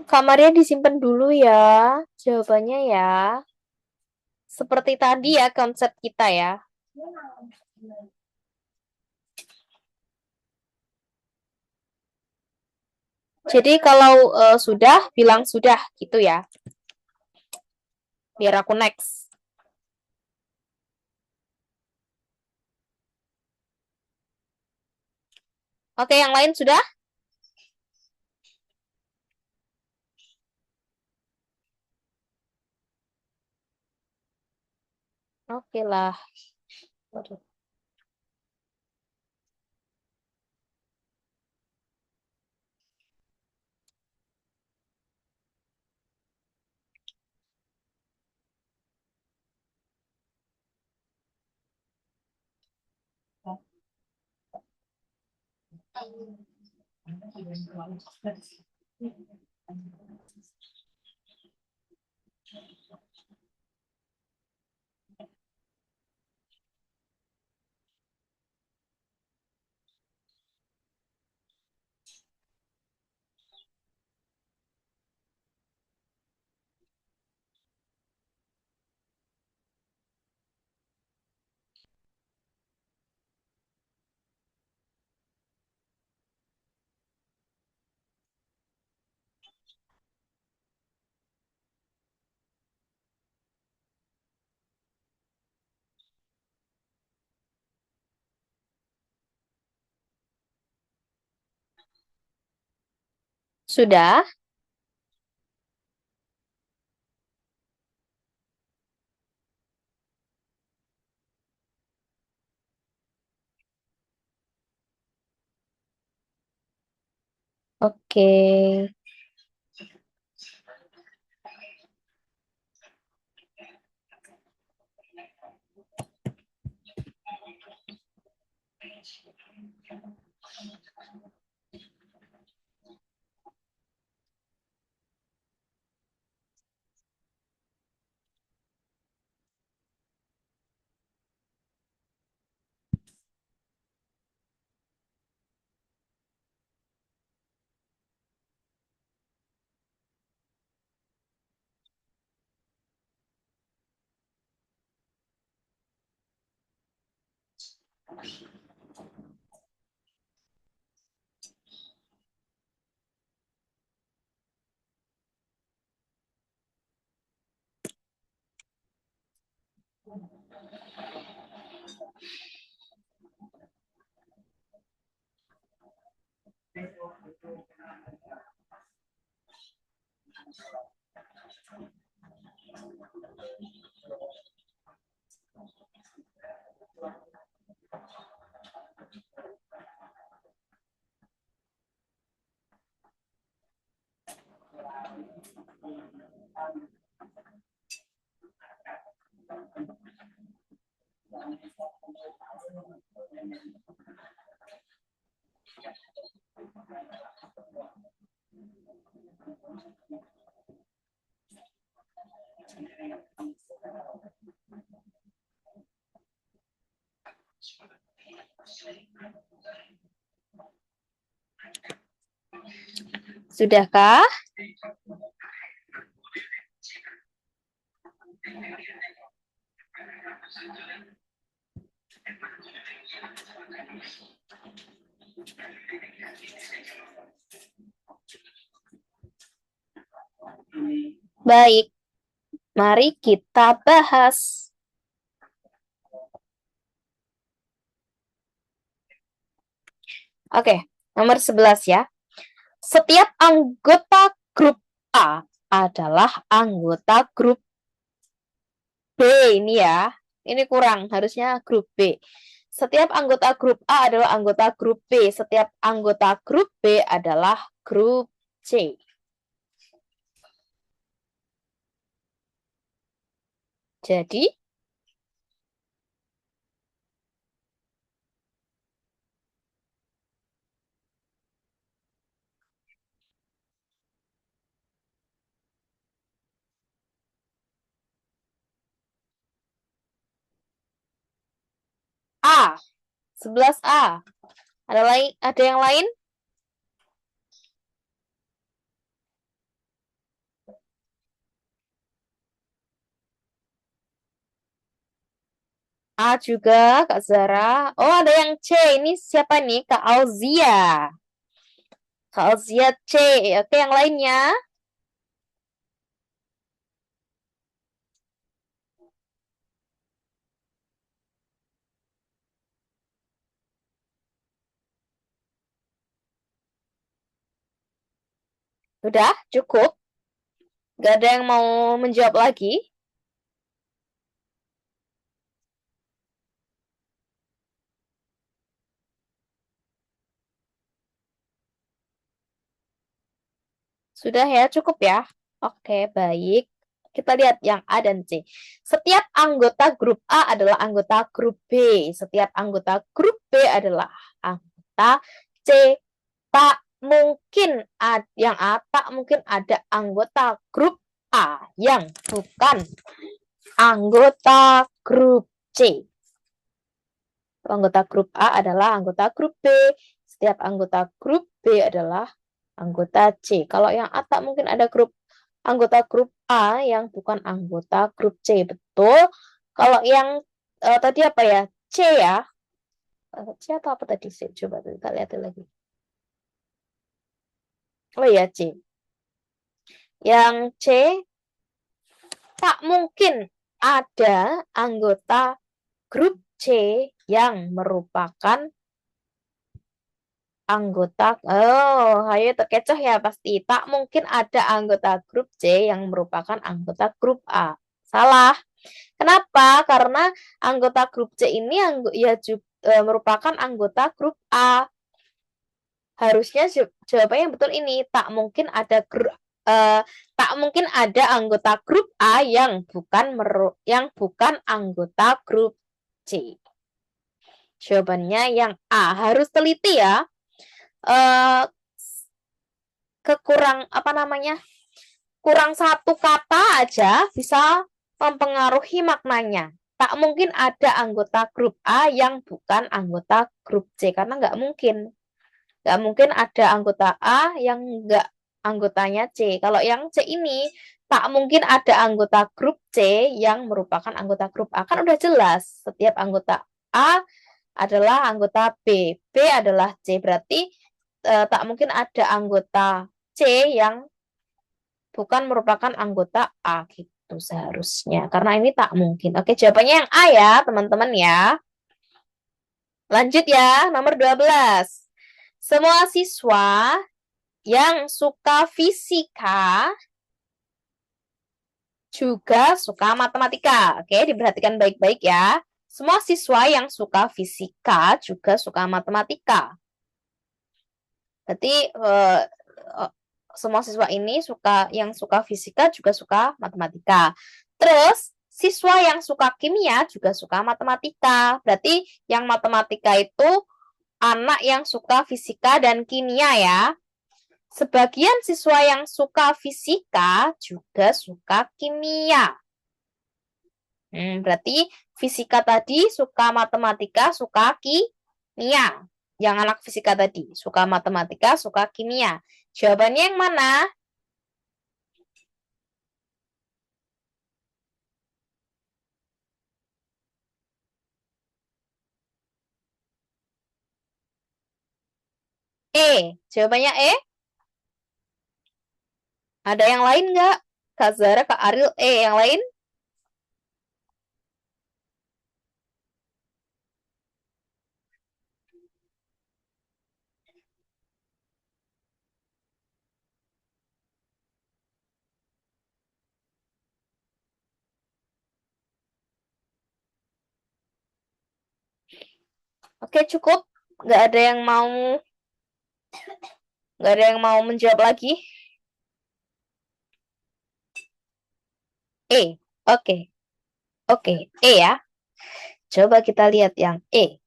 S2: Kamarnya disimpan dulu ya, jawabannya ya. Seperti tadi ya konsep kita ya. Jadi kalau sudah, bilang sudah gitu ya. Biar aku next. Oke, yang lain sudah? Oke lah. Waduh. Sudah? Oke. Sudahkah? Baik, mari kita bahas. Oke, nomor 11 ya. Setiap anggota grup A adalah anggota grup B ini ya. Ini kurang, harusnya grup B. Setiap anggota grup A adalah anggota grup B. Setiap anggota grup B adalah grup C. Jadi, A, 11A. Ada yang lain? A juga, Kak Zara. Oh, ada yang C. Ini siapa nih? Kak Auzia. Kak Auzia C. Oke, yang lainnya? Udah, cukup. Gak ada yang mau menjawab lagi? Sudah ya, cukup ya. Oke, baik. Kita lihat yang A dan C. Setiap anggota grup A adalah anggota grup B. Setiap anggota grup B adalah anggota C. Tak mungkin yang A, tak mungkin ada anggota grup A yang bukan anggota grup C. Anggota grup A adalah anggota grup B. Setiap anggota grup B adalah anggota C. Kalau yang A tak mungkin ada anggota grup A yang bukan anggota grup C. Betul. Kalau yang tadi apa ya? C ya. C atau apa tadi? C. Coba kita lihat lagi. Oh ya, C. Yang C, tak mungkin ada anggota grup C yang merupakan anggota, ayo terkecoh ya pasti. Tak mungkin ada anggota grup C yang merupakan anggota grup A. Salah. Kenapa? Karena anggota grup C ini merupakan anggota grup A. Harusnya jawabannya yang betul ini. Tak mungkin ada anggota grup A yang bukan anggota grup C. Jawabannya yang A. Harus teliti ya. Kurang satu kata aja bisa mempengaruhi maknanya. Tak mungkin ada anggota grup A yang bukan anggota grup C, karena nggak mungkin. Nggak mungkin ada anggota A yang nggak anggotanya C. Kalau yang C ini, tak mungkin ada anggota grup C yang merupakan anggota grup A. Kan udah jelas, setiap anggota A adalah anggota B. B adalah C, berarti tak mungkin ada anggota C yang bukan merupakan anggota A gitu seharusnya. Karena ini tak mungkin. Oke, jawabannya yang A ya, teman-teman ya. Lanjut ya, nomor 12. Semua siswa yang suka fisika juga suka matematika. Oke, diperhatikan baik-baik ya. Semua siswa yang suka fisika juga suka matematika. Berarti semua siswa ini yang suka fisika juga suka matematika. Terus siswa yang suka kimia juga suka matematika. Berarti yang matematika itu anak yang suka fisika dan kimia ya. Sebagian siswa yang suka fisika juga suka kimia. Berarti fisika tadi suka matematika, suka kimia. Yang anak fisika tadi suka matematika, suka kimia. Jawabannya yang mana? E. Jawabannya E. Ada yang lain nggak? Kak Zara, Kak Aril, E. Yang lain? Oke, cukup. Nggak ada yang mau menjawab lagi. E. Oke. Oke, E ya. Coba kita lihat yang E.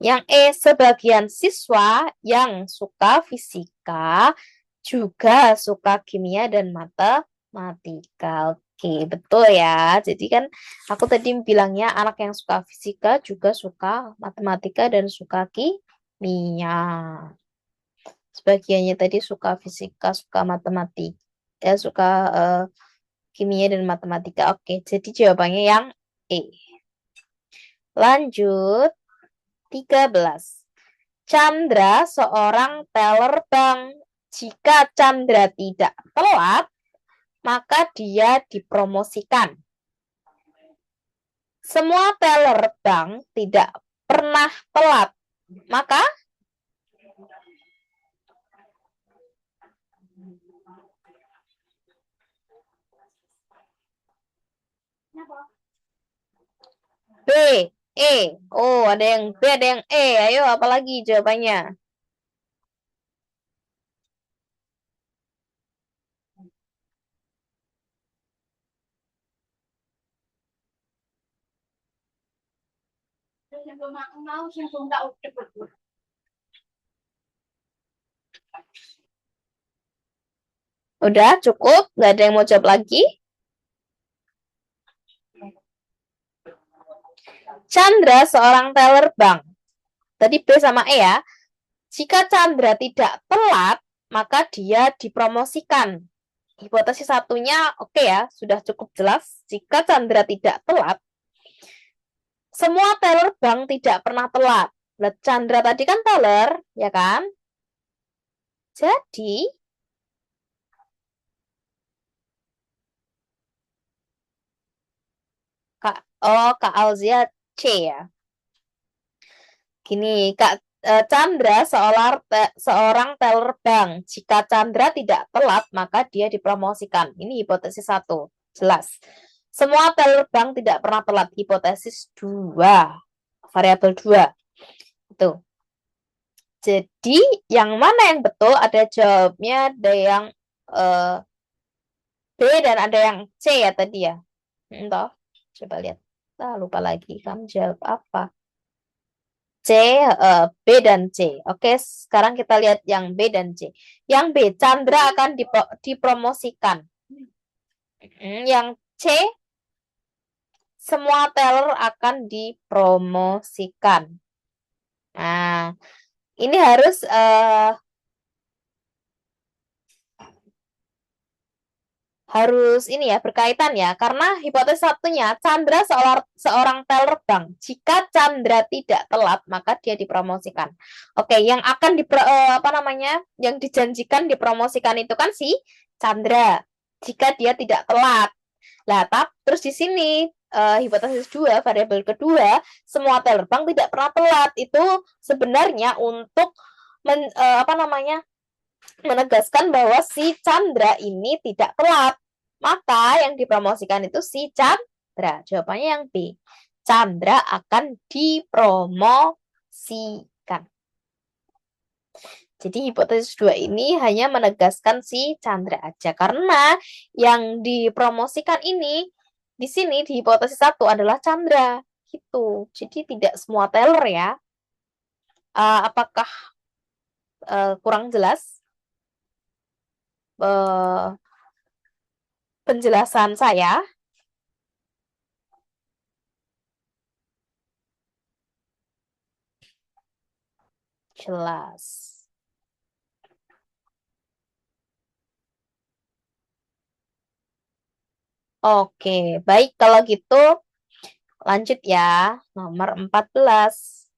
S2: Yang E, sebagian siswa yang suka fisika juga suka kimia dan matematika. Oke, betul ya. Jadi kan aku tadi bilangnya anak yang suka fisika juga suka matematika dan suka kimia. Sebagiannya tadi suka fisika, suka matematika, suka kimia dan matematika. Oke, jadi jawabannya yang E. Lanjut, 13. Chandra seorang teller bank. Jika Chandra tidak telat, maka dia dipromosikan. Semua teller bank tidak pernah telat, maka B, E. Oh, ada yang B, ada yang E. Ayo, apalagi jawabannya? Udah, cukup? Nggak ada yang mau jawab lagi? Chandra seorang teller bank. Tadi B sama E ya. Jika Chandra tidak telat, maka dia dipromosikan. Hipotesis satunya oke ya, sudah cukup jelas. Jika Chandra tidak telat, semua teller bank tidak pernah telat. Nah, Chandra tadi kan teller, ya kan? Jadi, Kak Alzia C ya. Gini, Chandra seorang teller bank. Jika Chandra tidak telat, maka dia dipromosikan. Ini hipotesis 1. Jelas. Semua teller bank tidak pernah telat. Hipotesis 2. Variabel 2. Itu. Jadi, yang mana yang betul? Ada jawabnya, ada yang B dan ada yang C ya tadi ya. Entah. Coba lihat. Lupa lagi. Kamu jawab apa? C, B dan C. Oke, sekarang kita lihat yang B dan C. Yang B, Chandra akan dipromosikan. Yang C, semua teller akan dipromosikan. Nah, ini harus ini ya berkaitan ya, karena hipotesis satunya Chandra seorang teller bank. Jika Chandra tidak telat, maka dia dipromosikan. Oke, yang akan yang dijanjikan dipromosikan itu kan si Chandra. Jika dia tidak telat. Lah, terus di sini hipotesis 2, variabel kedua, semua teller bank tidak pernah telat. Itu sebenarnya untuk menegaskan bahwa si Chandra ini tidak telat. Maka yang dipromosikan itu si Chandra. Jawabannya yang B. Chandra akan dipromosikan. Jadi hipotesis 2 ini hanya menegaskan si Chandra aja. Karena yang dipromosikan ini di sini di hipotesis 1 adalah Chandra. Gitu. Jadi tidak semua teller ya. Apakah kurang jelas penjelasan saya? Jelas. Oke, baik kalau gitu lanjut ya. Nomor 14.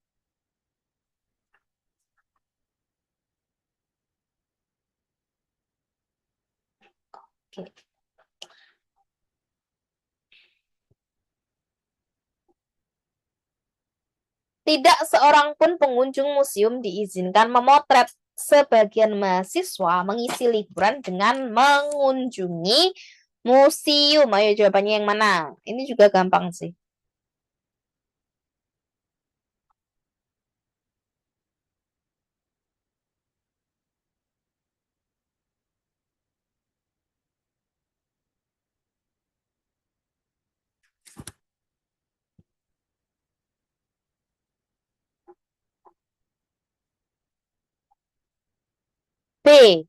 S2: Oke. Tidak seorang pun pengunjung museum diizinkan memotret. Sebagian mahasiswa mengisi liburan dengan mengunjungi museum. Ayo jawabannya yang mana? Ini juga gampang sih. B.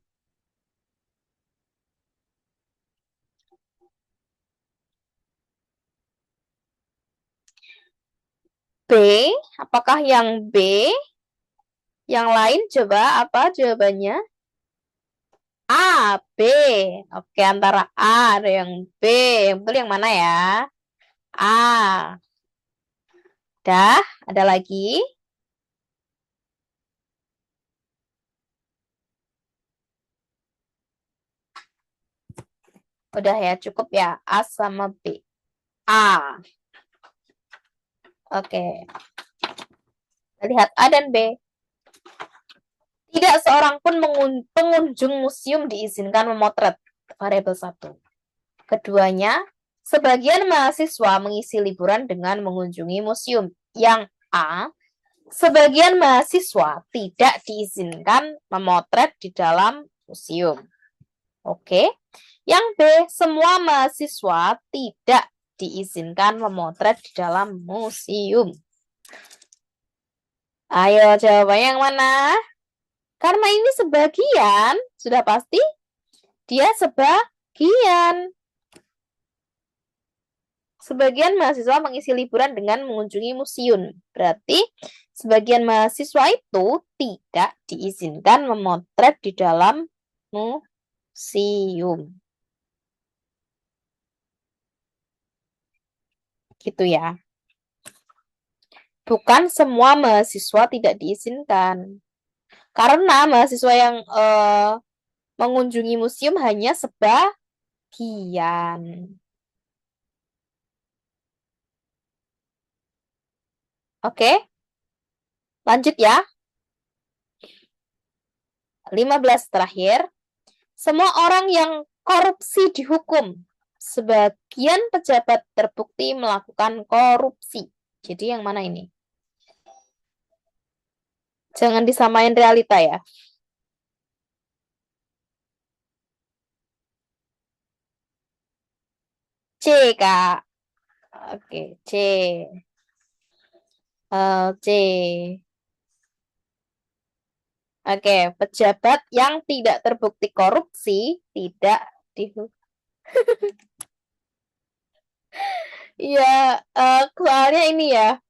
S2: B. Apakah yang B? Yang lain coba apa jawabannya? A, B. Oke, antara A ada yang B. Yang betul yang mana ya? A. Dah, ada lagi? Udah ya, cukup ya. A sama B. A. Oke. Kita lihat A dan B. Tidak seorang pun pengunjung museum diizinkan memotret. Variabel 1. Keduanya, sebagian mahasiswa mengisi liburan dengan mengunjungi museum. Yang A, sebagian mahasiswa tidak diizinkan memotret di dalam museum. Oke. Yang B, semua mahasiswa tidak diizinkan memotret di dalam museum. Ayo jawabannya yang mana? Karena ini sebagian, sudah pasti dia sebagian. Sebagian mahasiswa mengisi liburan dengan mengunjungi museum. Berarti sebagian mahasiswa itu tidak diizinkan memotret di dalam museum. Gitu ya. Bukan semua mahasiswa tidak diizinkan. Karena mahasiswa yang mengunjungi museum hanya sebagian. Oke? Lanjut ya. 15 terakhir. Semua orang yang korupsi dihukum. Sebagian pejabat terbukti melakukan korupsi. Jadi yang mana ini? Jangan disamain realita ya. C, Kak. Oke, C. C. Oke, pejabat yang tidak terbukti korupsi tidak dihukum. Iya, soalnya ini ya,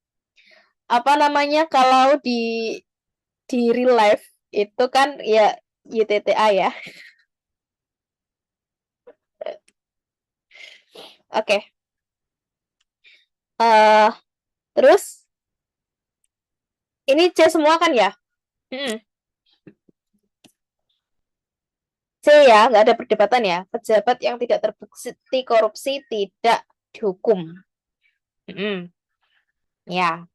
S2: apa namanya, kalau di real life itu kan ya YTTA ya. Oke. Terus ini C semua kan ya? C ya, nggak ada perdebatan ya. Pejabat yang tidak terbukti korupsi tidak dihukum. Ya.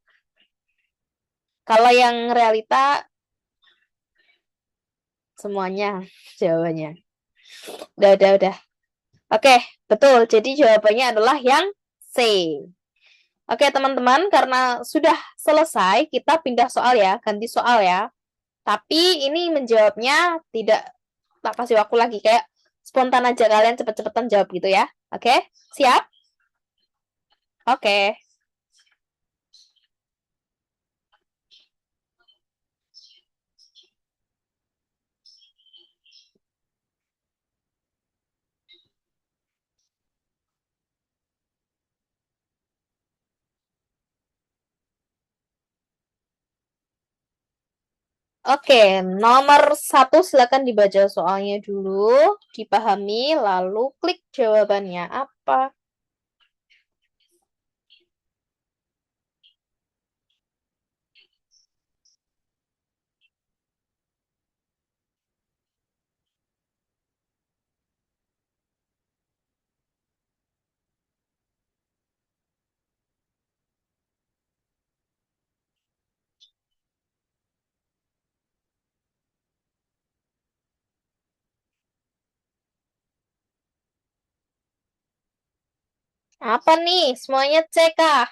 S2: Kalau yang realita semuanya jawabannya. Udah. Oke, betul. Jadi jawabannya adalah yang C. Oke, teman-teman, karena sudah selesai, kita pindah soal ya, ganti soal ya. Tapi ini menjawabnya tidak tak kasih waktu lagi, kayak spontan aja, kalian cepet-cepetan jawab gitu ya. Oke, siap? Oke. Oke, nomor 1 silakan dibaca soalnya dulu, dipahami, lalu klik jawabannya apa. Apa nih? Semuanya C kah?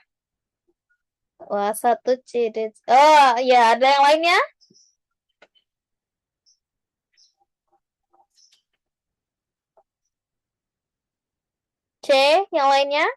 S2: Wah, 1 C. Oh, ya, ada yang lainnya? C, yang lainnya?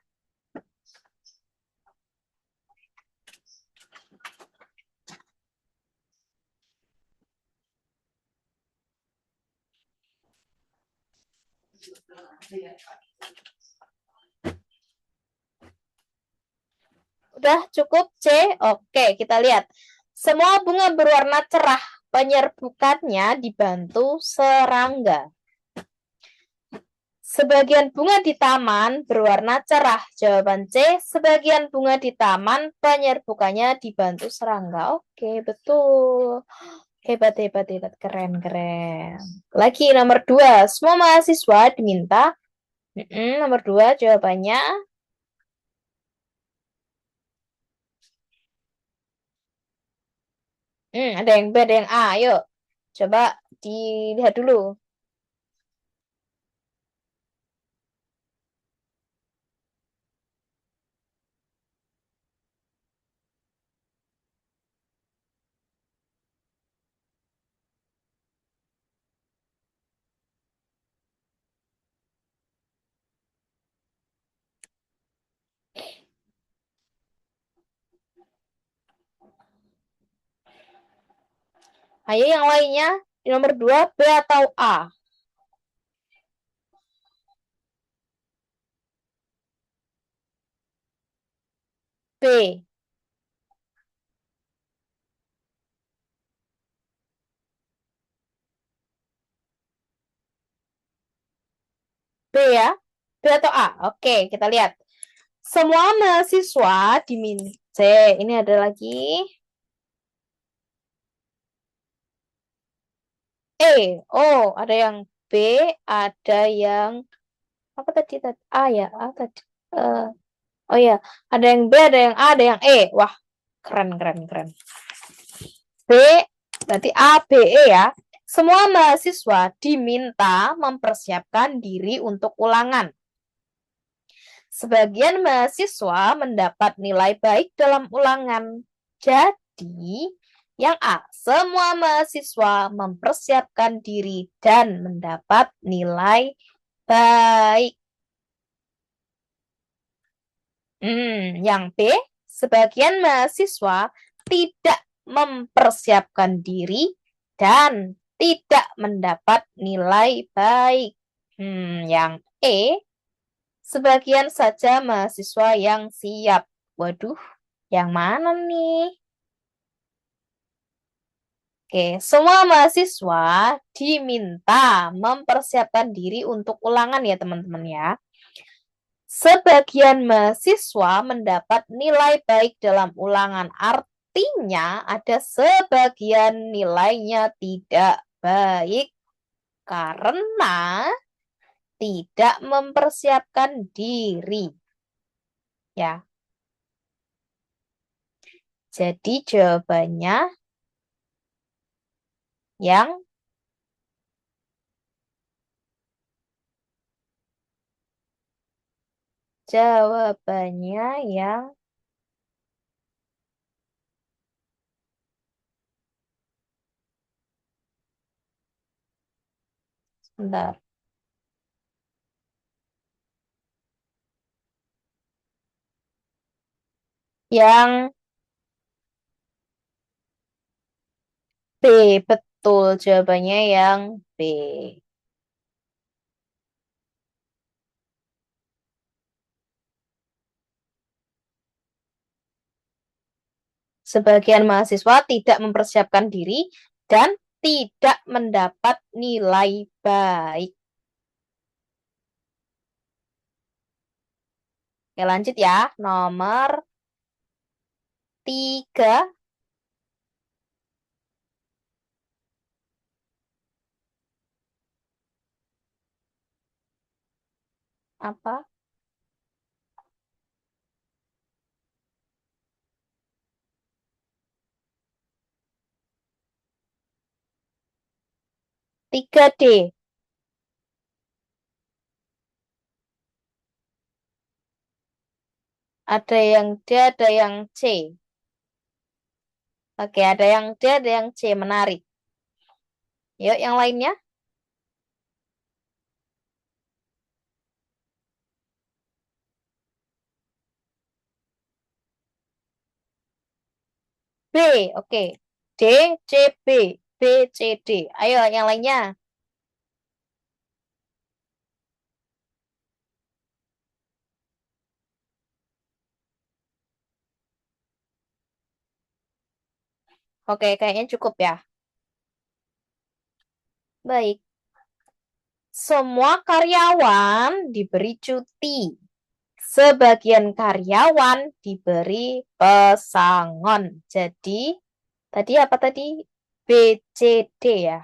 S2: Udah cukup C? Oke, kita lihat. Semua bunga berwarna cerah, penyerbukannya dibantu serangga. Sebagian bunga di taman berwarna cerah. Jawaban C, sebagian bunga di taman penyerbukannya dibantu serangga. Oke, betul. Hebat, hebat, hebat. Keren, keren. Lagi nomor 2. Semua mahasiswa diminta. Nomor 2 jawabannya. Ada yang B, ada yang A. Ayo, coba dilihat dulu. Ayo yang lainnya. Di nomor 2, B atau A? B. B ya. B atau A? Oke, kita lihat. Semua mahasiswa diminta. C. Ini ada lagi. E. Oh, ada yang B, ada yang apa tadi? A ya, A tadi. Oh ya, ada yang B, ada yang A, ada yang E. Wah, keren, keren, keren. B, berarti A, B, E ya. Semua mahasiswa diminta mempersiapkan diri untuk ulangan. Sebagian mahasiswa mendapat nilai baik dalam ulangan. Jadi, yang A, semua mahasiswa mempersiapkan diri dan mendapat nilai baik. Yang B, sebagian mahasiswa tidak mempersiapkan diri dan tidak mendapat nilai baik. Yang E, sebagian saja mahasiswa yang siap. Waduh, yang mana nih? Oke, semua mahasiswa diminta mempersiapkan diri untuk ulangan ya teman-teman ya. Sebagian mahasiswa mendapat nilai baik dalam ulangan. Artinya ada sebagian nilainya tidak baik karena tidak mempersiapkan diri. Ya. Jadi jawabannya yang Jawabannya yang sebentar. Yang B, betul. Jawabannya yang B. Sebagian mahasiswa tidak mempersiapkan diri dan tidak mendapat nilai baik. Oke, lanjut ya. Nomor 3. Apa? Tiga D. Ada yang D, ada yang C. Oke, ada yang D, ada yang C. Menarik. Yuk, yang lainnya. B, oke. D, C, B. B, C, D. Ayo, yang lainnya. Oke, kayaknya cukup ya. Baik. Semua karyawan diberi cuti. Sebagian karyawan diberi pesangon. Jadi, tadi apa tadi? B, C, D ya.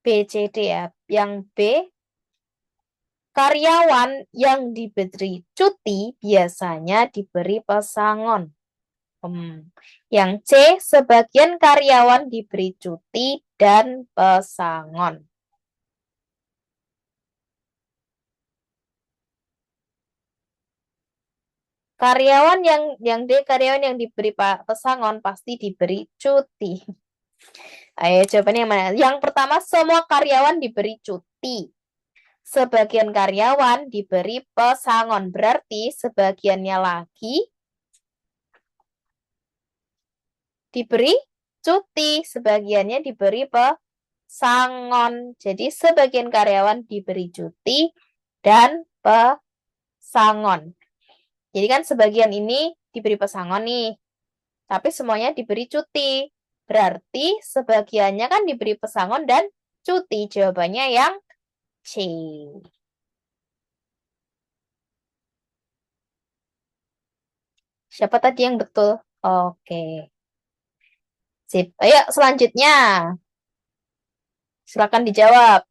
S2: B, C, D ya. Yang B, karyawan yang diberi cuti biasanya diberi pesangon. Yang C, sebagian karyawan diberi cuti dan pesangon. Karyawan yang D, karyawan yang diberi pesangon pasti diberi cuti. Ayo jawabannya yang mana? Yang pertama, semua karyawan diberi cuti. Sebagian karyawan diberi pesangon. Berarti sebagiannya lagi diberi cuti. Sebagiannya diberi pesangon. Jadi sebagian karyawan diberi cuti dan pesangon. Jadi kan sebagian ini diberi pesangon nih. Tapi semuanya diberi cuti. Berarti sebagiannya kan diberi pesangon dan cuti. Jawabannya yang C. Siapa tadi yang betul? Oke. Sip. Ayo selanjutnya. Silakan dijawab.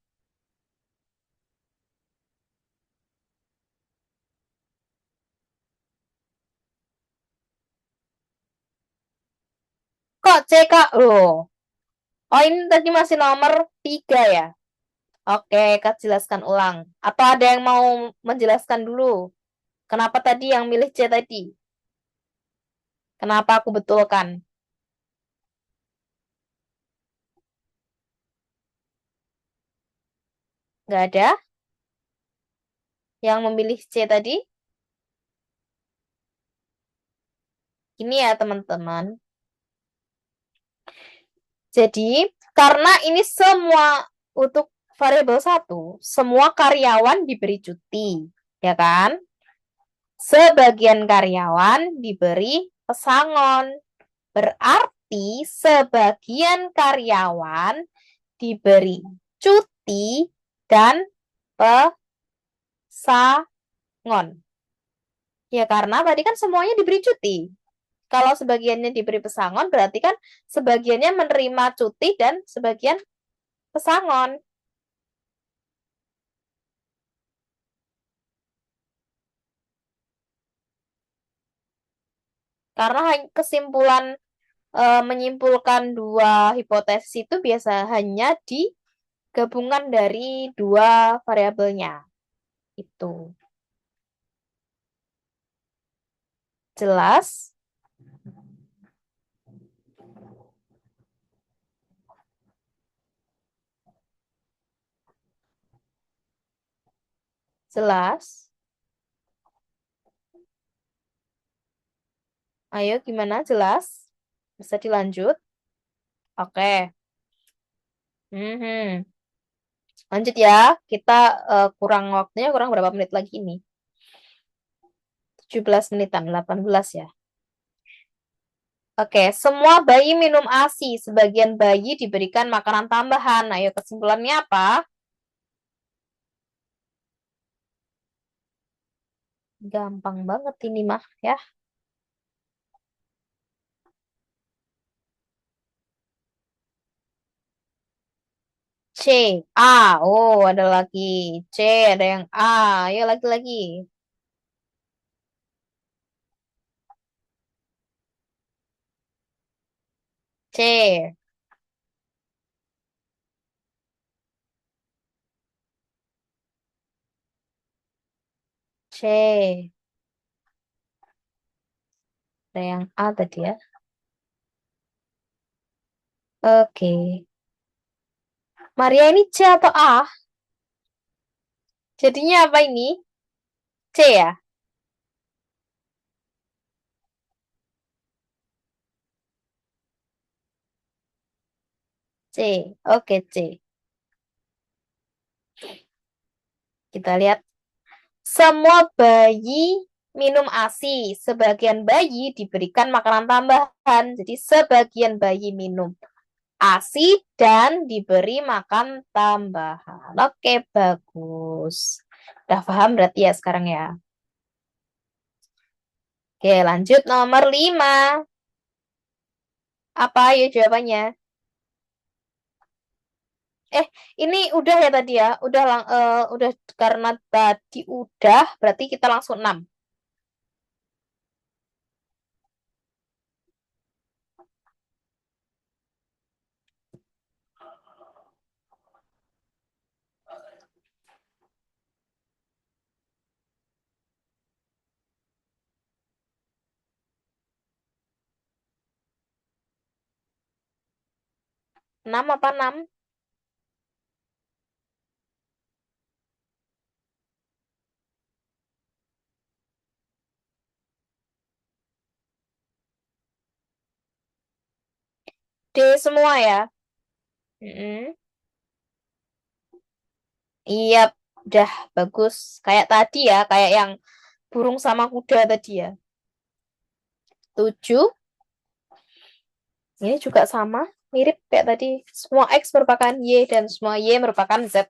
S2: Kok C, Kak? Loh. Oh, ini tadi masih nomor 3 ya? Oke, Kak jelaskan ulang. Atau ada yang mau menjelaskan dulu? Kenapa tadi yang milih C tadi? Kenapa aku betulkan? Nggak ada yang memilih C tadi? Ini ya, teman-teman. Jadi, karena ini semua untuk variabel 1, semua karyawan diberi cuti, ya kan? Sebagian karyawan diberi pesangon. Berarti sebagian karyawan diberi cuti dan pesangon. Ya karena tadi kan semuanya diberi cuti. Kalau sebagiannya diberi pesangon, berarti kan sebagiannya menerima cuti dan sebagian pesangon. Karena menyimpulkan dua hipotesis itu biasa hanya di gabungan dari dua variabelnya. Itu. Jelas? Jelas? Ayo, gimana? Jelas? Bisa dilanjut? Oke. Mhm. Lanjut ya. Kita kurang waktunya, kurang berapa menit lagi nih? 17 menitan, 18 ya. Oke, semua bayi minum ASI. Sebagian bayi diberikan makanan tambahan. Ayo, kesimpulannya apa? Gampang banget ini mah ya. C, A. Oh, ada lagi. C, ada yang A. Ayo lagi-lagi. C, C. Ada yang A tadi ya. Oke. Maria ini C atau A? Jadinya apa ini? C ya? C. Oke, C. Kita lihat. Semua bayi minum ASI. Sebagian bayi diberikan makanan tambahan. Jadi sebagian bayi minum ASI dan diberi makan tambahan. Oke, bagus. Udah paham berarti ya sekarang ya. Oke, lanjut nomor 5. Apa ya jawabannya? Ini udah ya tadi ya. Udah karena tadi udah, berarti kita langsung 6. Enam apa 6? D semua ya. Mm-mm. Iya, udah bagus. Kayak tadi ya, kayak yang burung sama kuda tadi ya. 7. Ini juga sama, mirip kayak tadi. Semua X merupakan Y dan semua Y merupakan Z.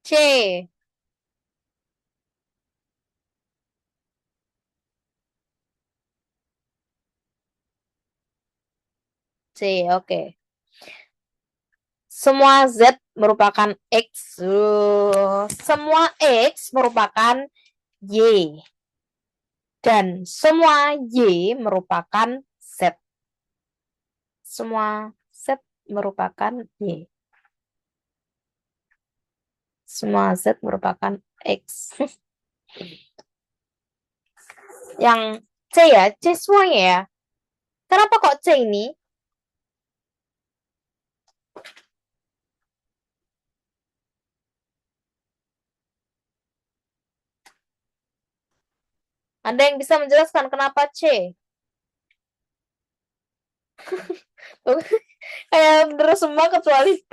S2: C. C, oke. Semua Z merupakan X. Semua X merupakan Y. Dan semua Y merupakan Z. Semua Z merupakan Y. Semua Z merupakan X. Yang C ya, C semuanya ya. Kenapa kok C ini? Ada yang bisa menjelaskan kenapa C? Kayak bener semua kecuali B.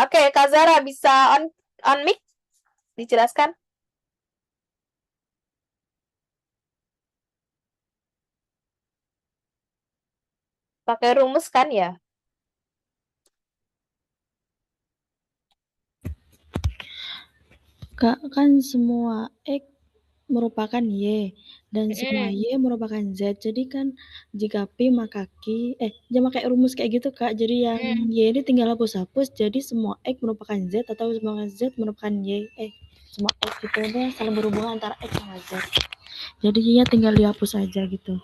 S2: Oke, Kak Zara bisa on mic dijelaskan? Pakai rumus kan ya?
S7: Kak, kan semua X merupakan Y dan semua Y merupakan Z. Jadi kan jika P maka Q, jangan pakai rumus kayak gitu Kak. Jadi yang Y ini tinggal hapus-hapus. Jadi semua X merupakan Z atau semua Z merupakan Y. Semua X gitu. Dia saling berhubungan antara X sama Z. Jadi Y tinggal dihapus aja gitu.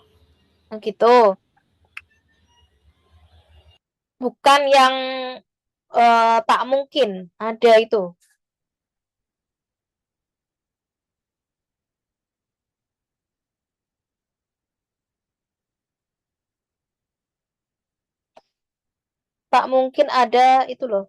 S2: Oh gitu. Bukan yang tak mungkin ada itu. Tak mungkin ada itu loh.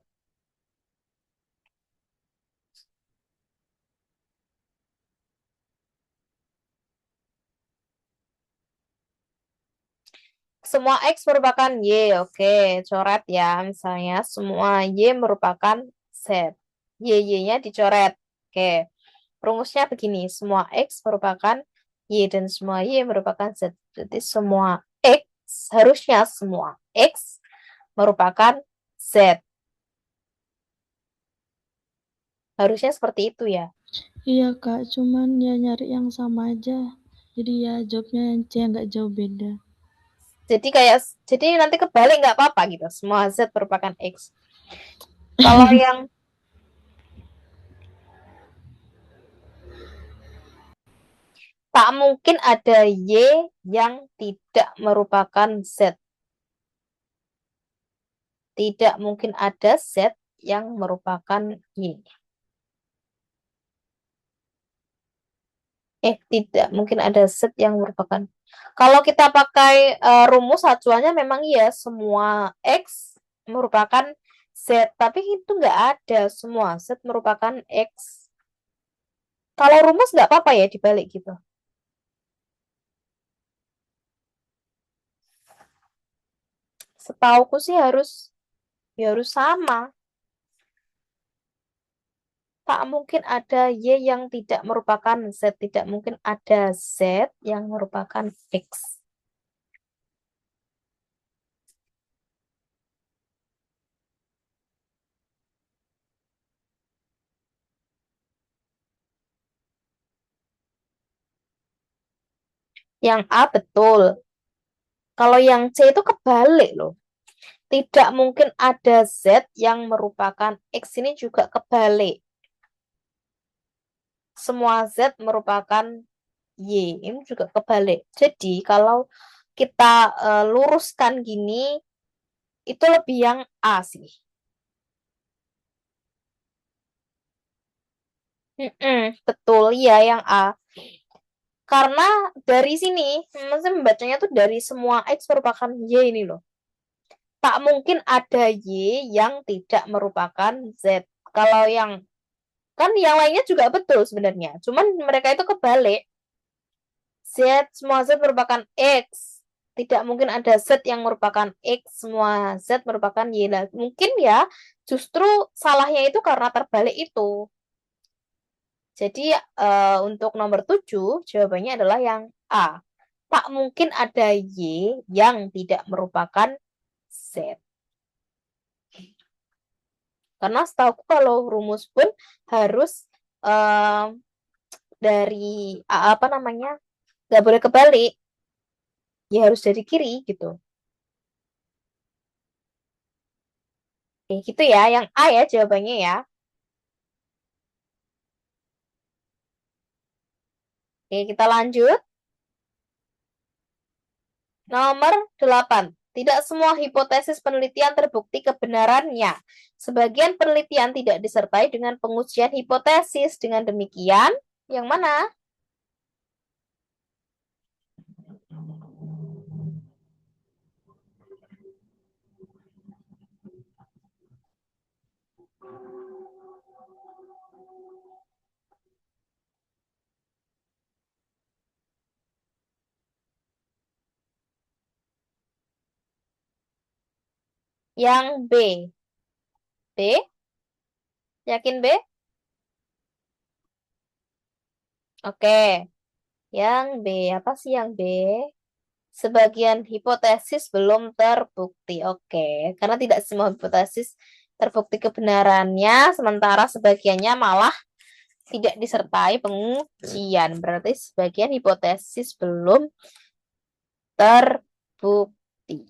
S2: Semua X merupakan Y. Oke, coret ya. Misalnya semua Y merupakan Z. Y-nya dicoret. Oke. Rumusnya begini. Semua X merupakan Y dan semua Y merupakan Z. Jadi semua X, harusnya semua X merupakan Z. Harusnya seperti itu ya.
S7: Iya Kak, cuman ya nyari yang sama aja. Jadi ya jawabnya yang C nggak jauh beda.
S2: Jadi nanti kebalik nggak apa-apa gitu. Semua Z merupakan X. Kalau yang tak mungkin ada Y yang tidak merupakan Z. Tidak mungkin ada Z yang merupakan Y. Tidak mungkin ada Z yang merupakan. Kalau kita pakai rumus acuannya memang iya semua X merupakan Z, tapi itu nggak ada semua Z merupakan X. Kalau rumus nggak apa-apa ya dibalik gitu. Setauku sih harus sama. Tak mungkin ada Y yang tidak merupakan Z, tidak mungkin ada Z yang merupakan X. Yang A betul. Kalau yang C itu kebalik loh. Tidak mungkin ada Z yang merupakan X, ini juga kebalik. Semua Z merupakan Y, ini juga kebalik. Jadi kalau kita luruskan gini, itu lebih yang A sih. Betul, ya yang A. Karena dari sini, maksudnya membacanya tuh dari semua X merupakan Y ini loh. Tak mungkin ada Y yang tidak merupakan Z. Kalau yang, kan yang lainnya juga betul sebenarnya. Cuman mereka itu kebalik. Z, semua Z merupakan X. Tidak mungkin ada Z yang merupakan X, semua Z merupakan Y. Nah, mungkin ya justru salahnya itu karena terbalik itu. Jadi untuk nomor 7 jawabannya adalah yang A. Tak mungkin ada Y yang tidak merupakan Z. Karena setahu kalau rumus pun harus dari apa namanya, nggak boleh kebalik. Ya harus dari kiri gitu. Oke, gitu ya. Yang A ya jawabannya ya. Oke, kita lanjut. Nomor 8. Tidak semua hipotesis penelitian terbukti kebenarannya. Sebagian penelitian tidak disertai dengan pengujian hipotesis. Dengan demikian, yang mana? Yang B. B? Yakin B? Oke. Yang B, apa sih yang B? Sebagian hipotesis belum terbukti. Oke, karena tidak semua hipotesis terbukti kebenarannya, sementara sebagiannya malah tidak disertai pengujian. Berarti sebagian hipotesis belum terbukti.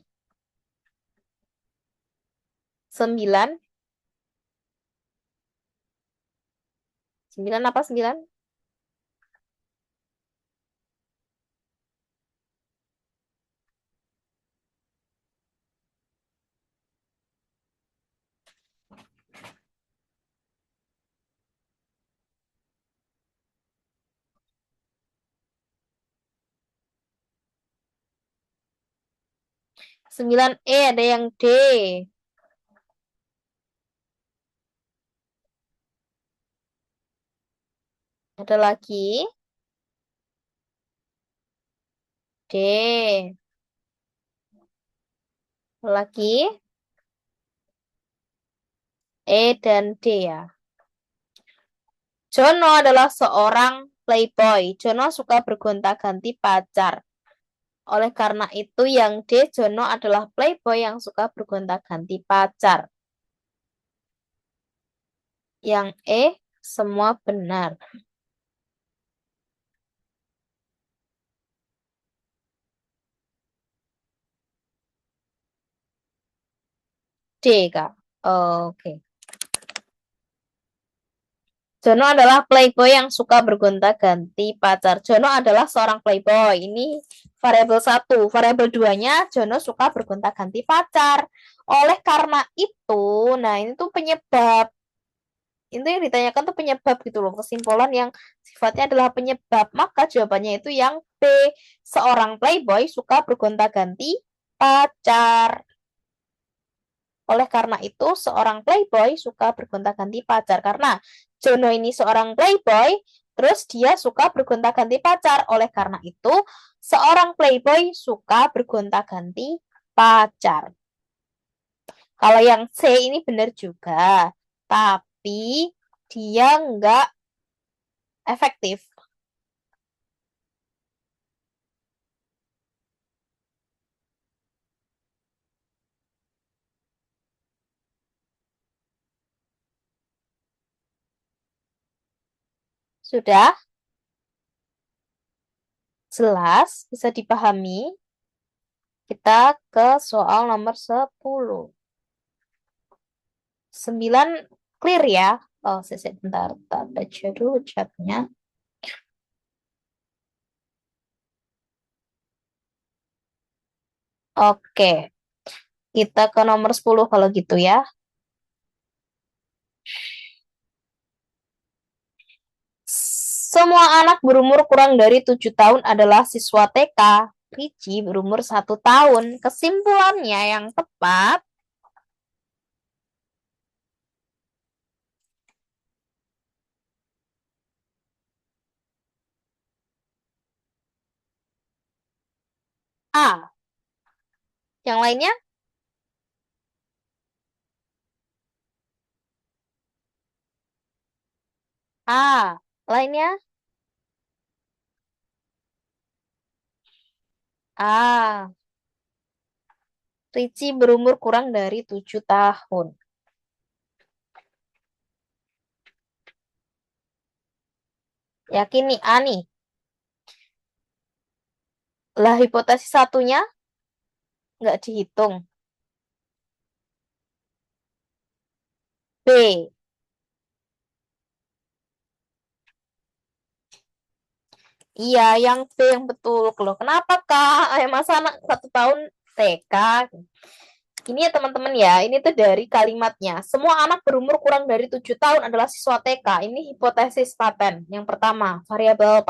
S2: 9. 9 apa 9? Sembilan E ada yang D. Ada lagi. D. Lagi. E dan D ya. Jono adalah seorang playboy. Jono suka bergonta-ganti pacar. Oleh karena itu yang D, Jono adalah playboy yang suka bergonta-ganti pacar. Yang E, semua benar. D, Kak. Oke. Jono adalah playboy yang suka bergonta-ganti pacar. Jono adalah seorang playboy. Ini variabel 1. Variabel 2-nya, Jono suka bergonta-ganti pacar. Oleh karena itu, nah ini tuh penyebab. Itu yang ditanyakan tuh penyebab gitu loh. Kesimpulan yang sifatnya adalah penyebab. Maka jawabannya itu yang B. Seorang playboy suka bergonta-ganti pacar. Oleh karena itu, seorang playboy suka bergonta-ganti pacar. Karena Jono ini seorang playboy, terus dia suka bergonta-ganti pacar. Oleh karena itu, seorang playboy suka bergonta-ganti pacar. Kalau yang C ini benar juga, tapi dia nggak efektif. Sudah jelas, bisa dipahami. Kita ke soal nomor 10. 9 clear ya. Oh, bentar, bentar. Baca dulu chatnya. Oke, kita ke nomor 10 kalau gitu ya. Semua anak berumur kurang dari 7 tahun adalah siswa TK. Ricci berumur 1 tahun. Kesimpulannya yang tepat, A. Yang lainnya? A. Lainnya? A. Ricci berumur kurang dari 7 tahun. Yakin nih, A nih. Lah hipotesis satunya nggak dihitung. B. Iya, yang B yang betul. Loh, kenapa Kak? Masa anak 1 tahun TK? Ini ya teman-teman ya, ini tuh dari kalimatnya. Semua anak berumur kurang dari 7 tahun adalah siswa TK. Ini hipotesis paten. Yang pertama, variabel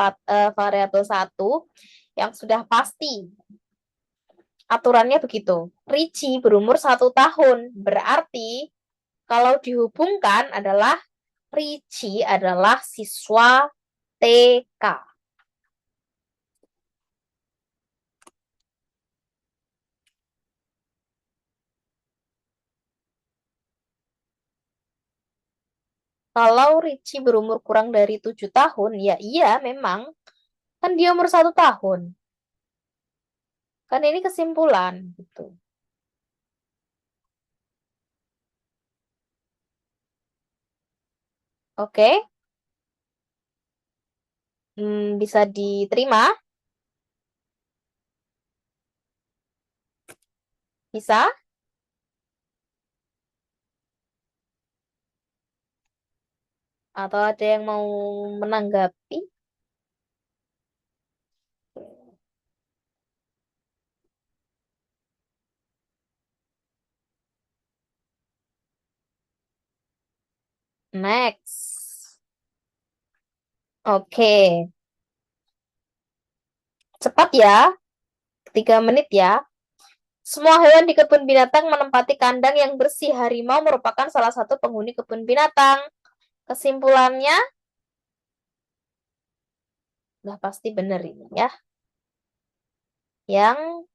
S2: 1 yang sudah pasti. Aturannya begitu. Ricci berumur 1 tahun. Berarti kalau dihubungkan adalah Ricci adalah siswa TK. Kalau Richie berumur kurang dari 7 tahun, ya iya memang. Kan dia umur 1 tahun. Kan ini kesimpulan gitu. Oke, bisa diterima? Bisa? Atau ada yang mau menanggapi? Next. Oke, cepat ya. 3 menit ya. Semua hewan di kebun binatang menempati kandang yang bersih. Harimau merupakan salah satu penghuni kebun binatang. Kesimpulannya, udah pasti benar ini ya. Yang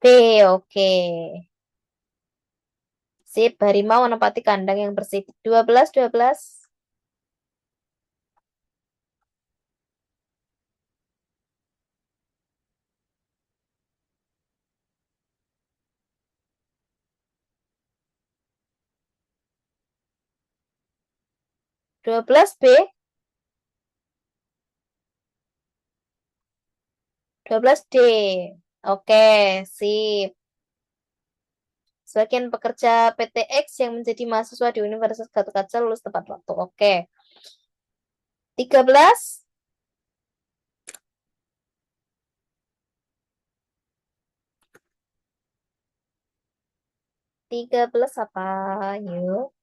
S2: B, oke. Sip, harimau menempati kandang yang bersih. 12, 12. 12 B. 12 D. Oke, sip. Sebagian pekerja PTX yang menjadi mahasiswa di Universitas Gatot Kaca lulus tepat waktu. Oke. 13. 13 apa? Yuk.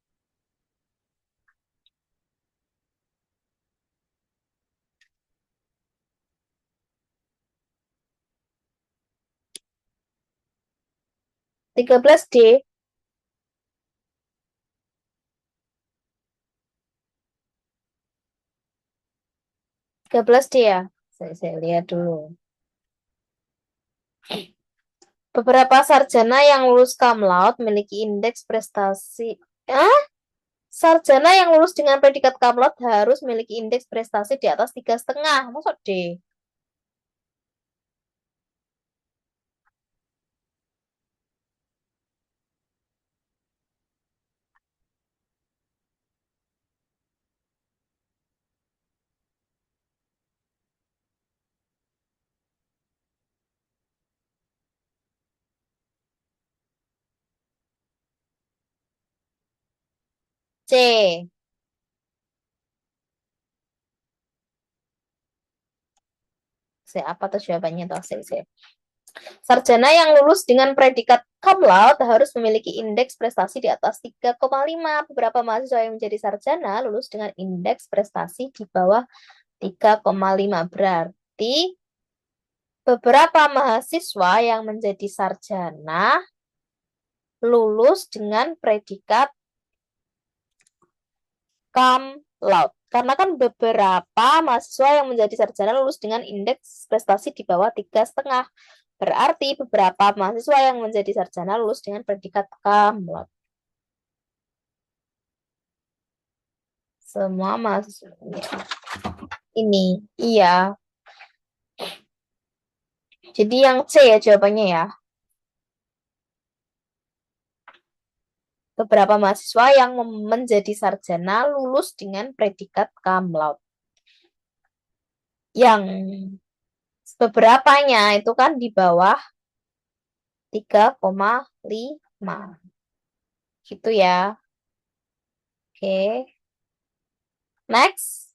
S2: 13 D. 13 D ya. Saya lihat dulu. Beberapa sarjana yang lulus cum laude memiliki indeks prestasi. Ah? Sarjana yang lulus dengan predikat cum laude harus memiliki indeks prestasi di atas 3,5. Maksud D? C. C apa tuh jawabannya tuh? C. Sarjana yang lulus dengan predikat cum laude harus memiliki indeks prestasi di atas 3,5. Beberapa mahasiswa yang menjadi sarjana lulus dengan indeks prestasi di bawah 3,5. Berarti beberapa mahasiswa yang menjadi sarjana lulus dengan predikat cum laude. Karena kan beberapa mahasiswa yang menjadi sarjana lulus dengan indeks prestasi di bawah 3,5. Berarti beberapa mahasiswa yang menjadi sarjana lulus dengan predikat cum laude. Semua mahasiswa ini, iya. Jadi yang C ya jawabannya ya. Beberapa mahasiswa yang menjadi sarjana lulus dengan predikat cum laude. Yang beberapanya itu kan di bawah 3,5. Gitu ya. Oke. Next.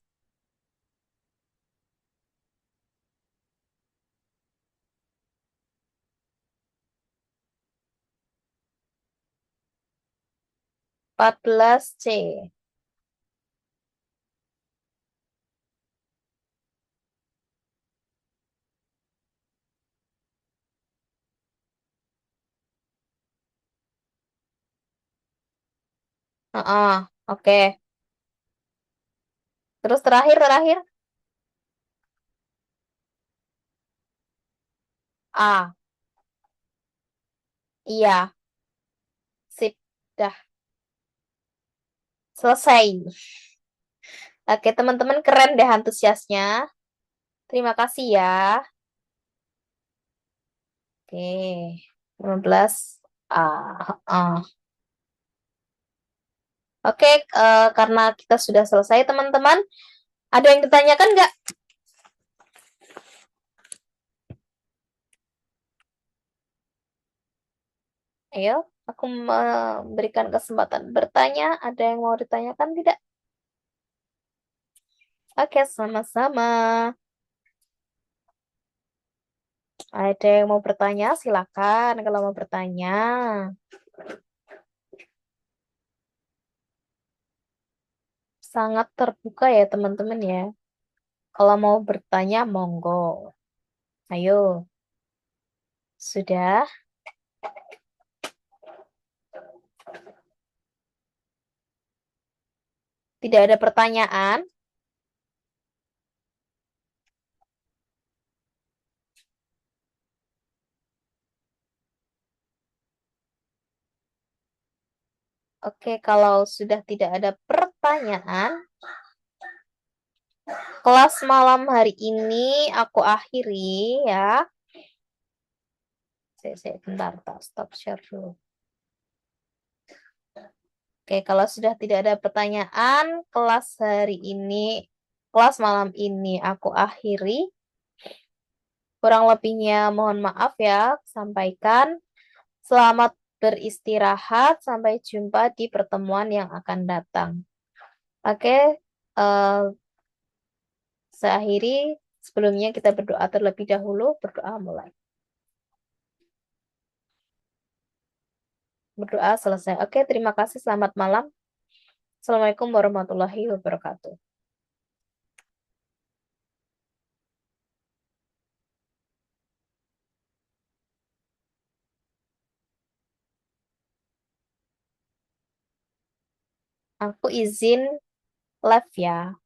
S2: Empat belas C. Oke. Terus terakhir. A. Iya. Sip. Dah. Selesai. Oke, teman-teman keren deh antusiasnya. Terima kasih ya. Oke, 15. Oke, karena kita sudah selesai, teman-teman. Ada yang ditanyakan nggak? Ayo, aku memberikan kesempatan bertanya. Ada yang mau ditanyakan tidak? Oke, sama-sama. Ada yang mau bertanya? Silakan kalau mau bertanya. Sangat terbuka ya, teman-teman ya. Kalau mau bertanya, monggo. Ayo. Sudah? Tidak ada pertanyaan? Oke, kalau sudah tidak ada pertanyaan, kelas malam hari ini aku akhiri ya. Saya bentar, stop share dulu. Oke, kalau sudah tidak ada pertanyaan, kelas hari ini, kelas malam ini aku akhiri. Kurang lebihnya mohon maaf ya, sampaikan. Selamat beristirahat, sampai jumpa di pertemuan yang akan datang. Oke, saya akhiri. Sebelumnya kita berdoa terlebih dahulu. Berdoa mulai. Berdoa selesai. Oke, terima kasih. Selamat malam. Assalamualaikum warahmatullahi wabarakatuh. Aku izin live ya.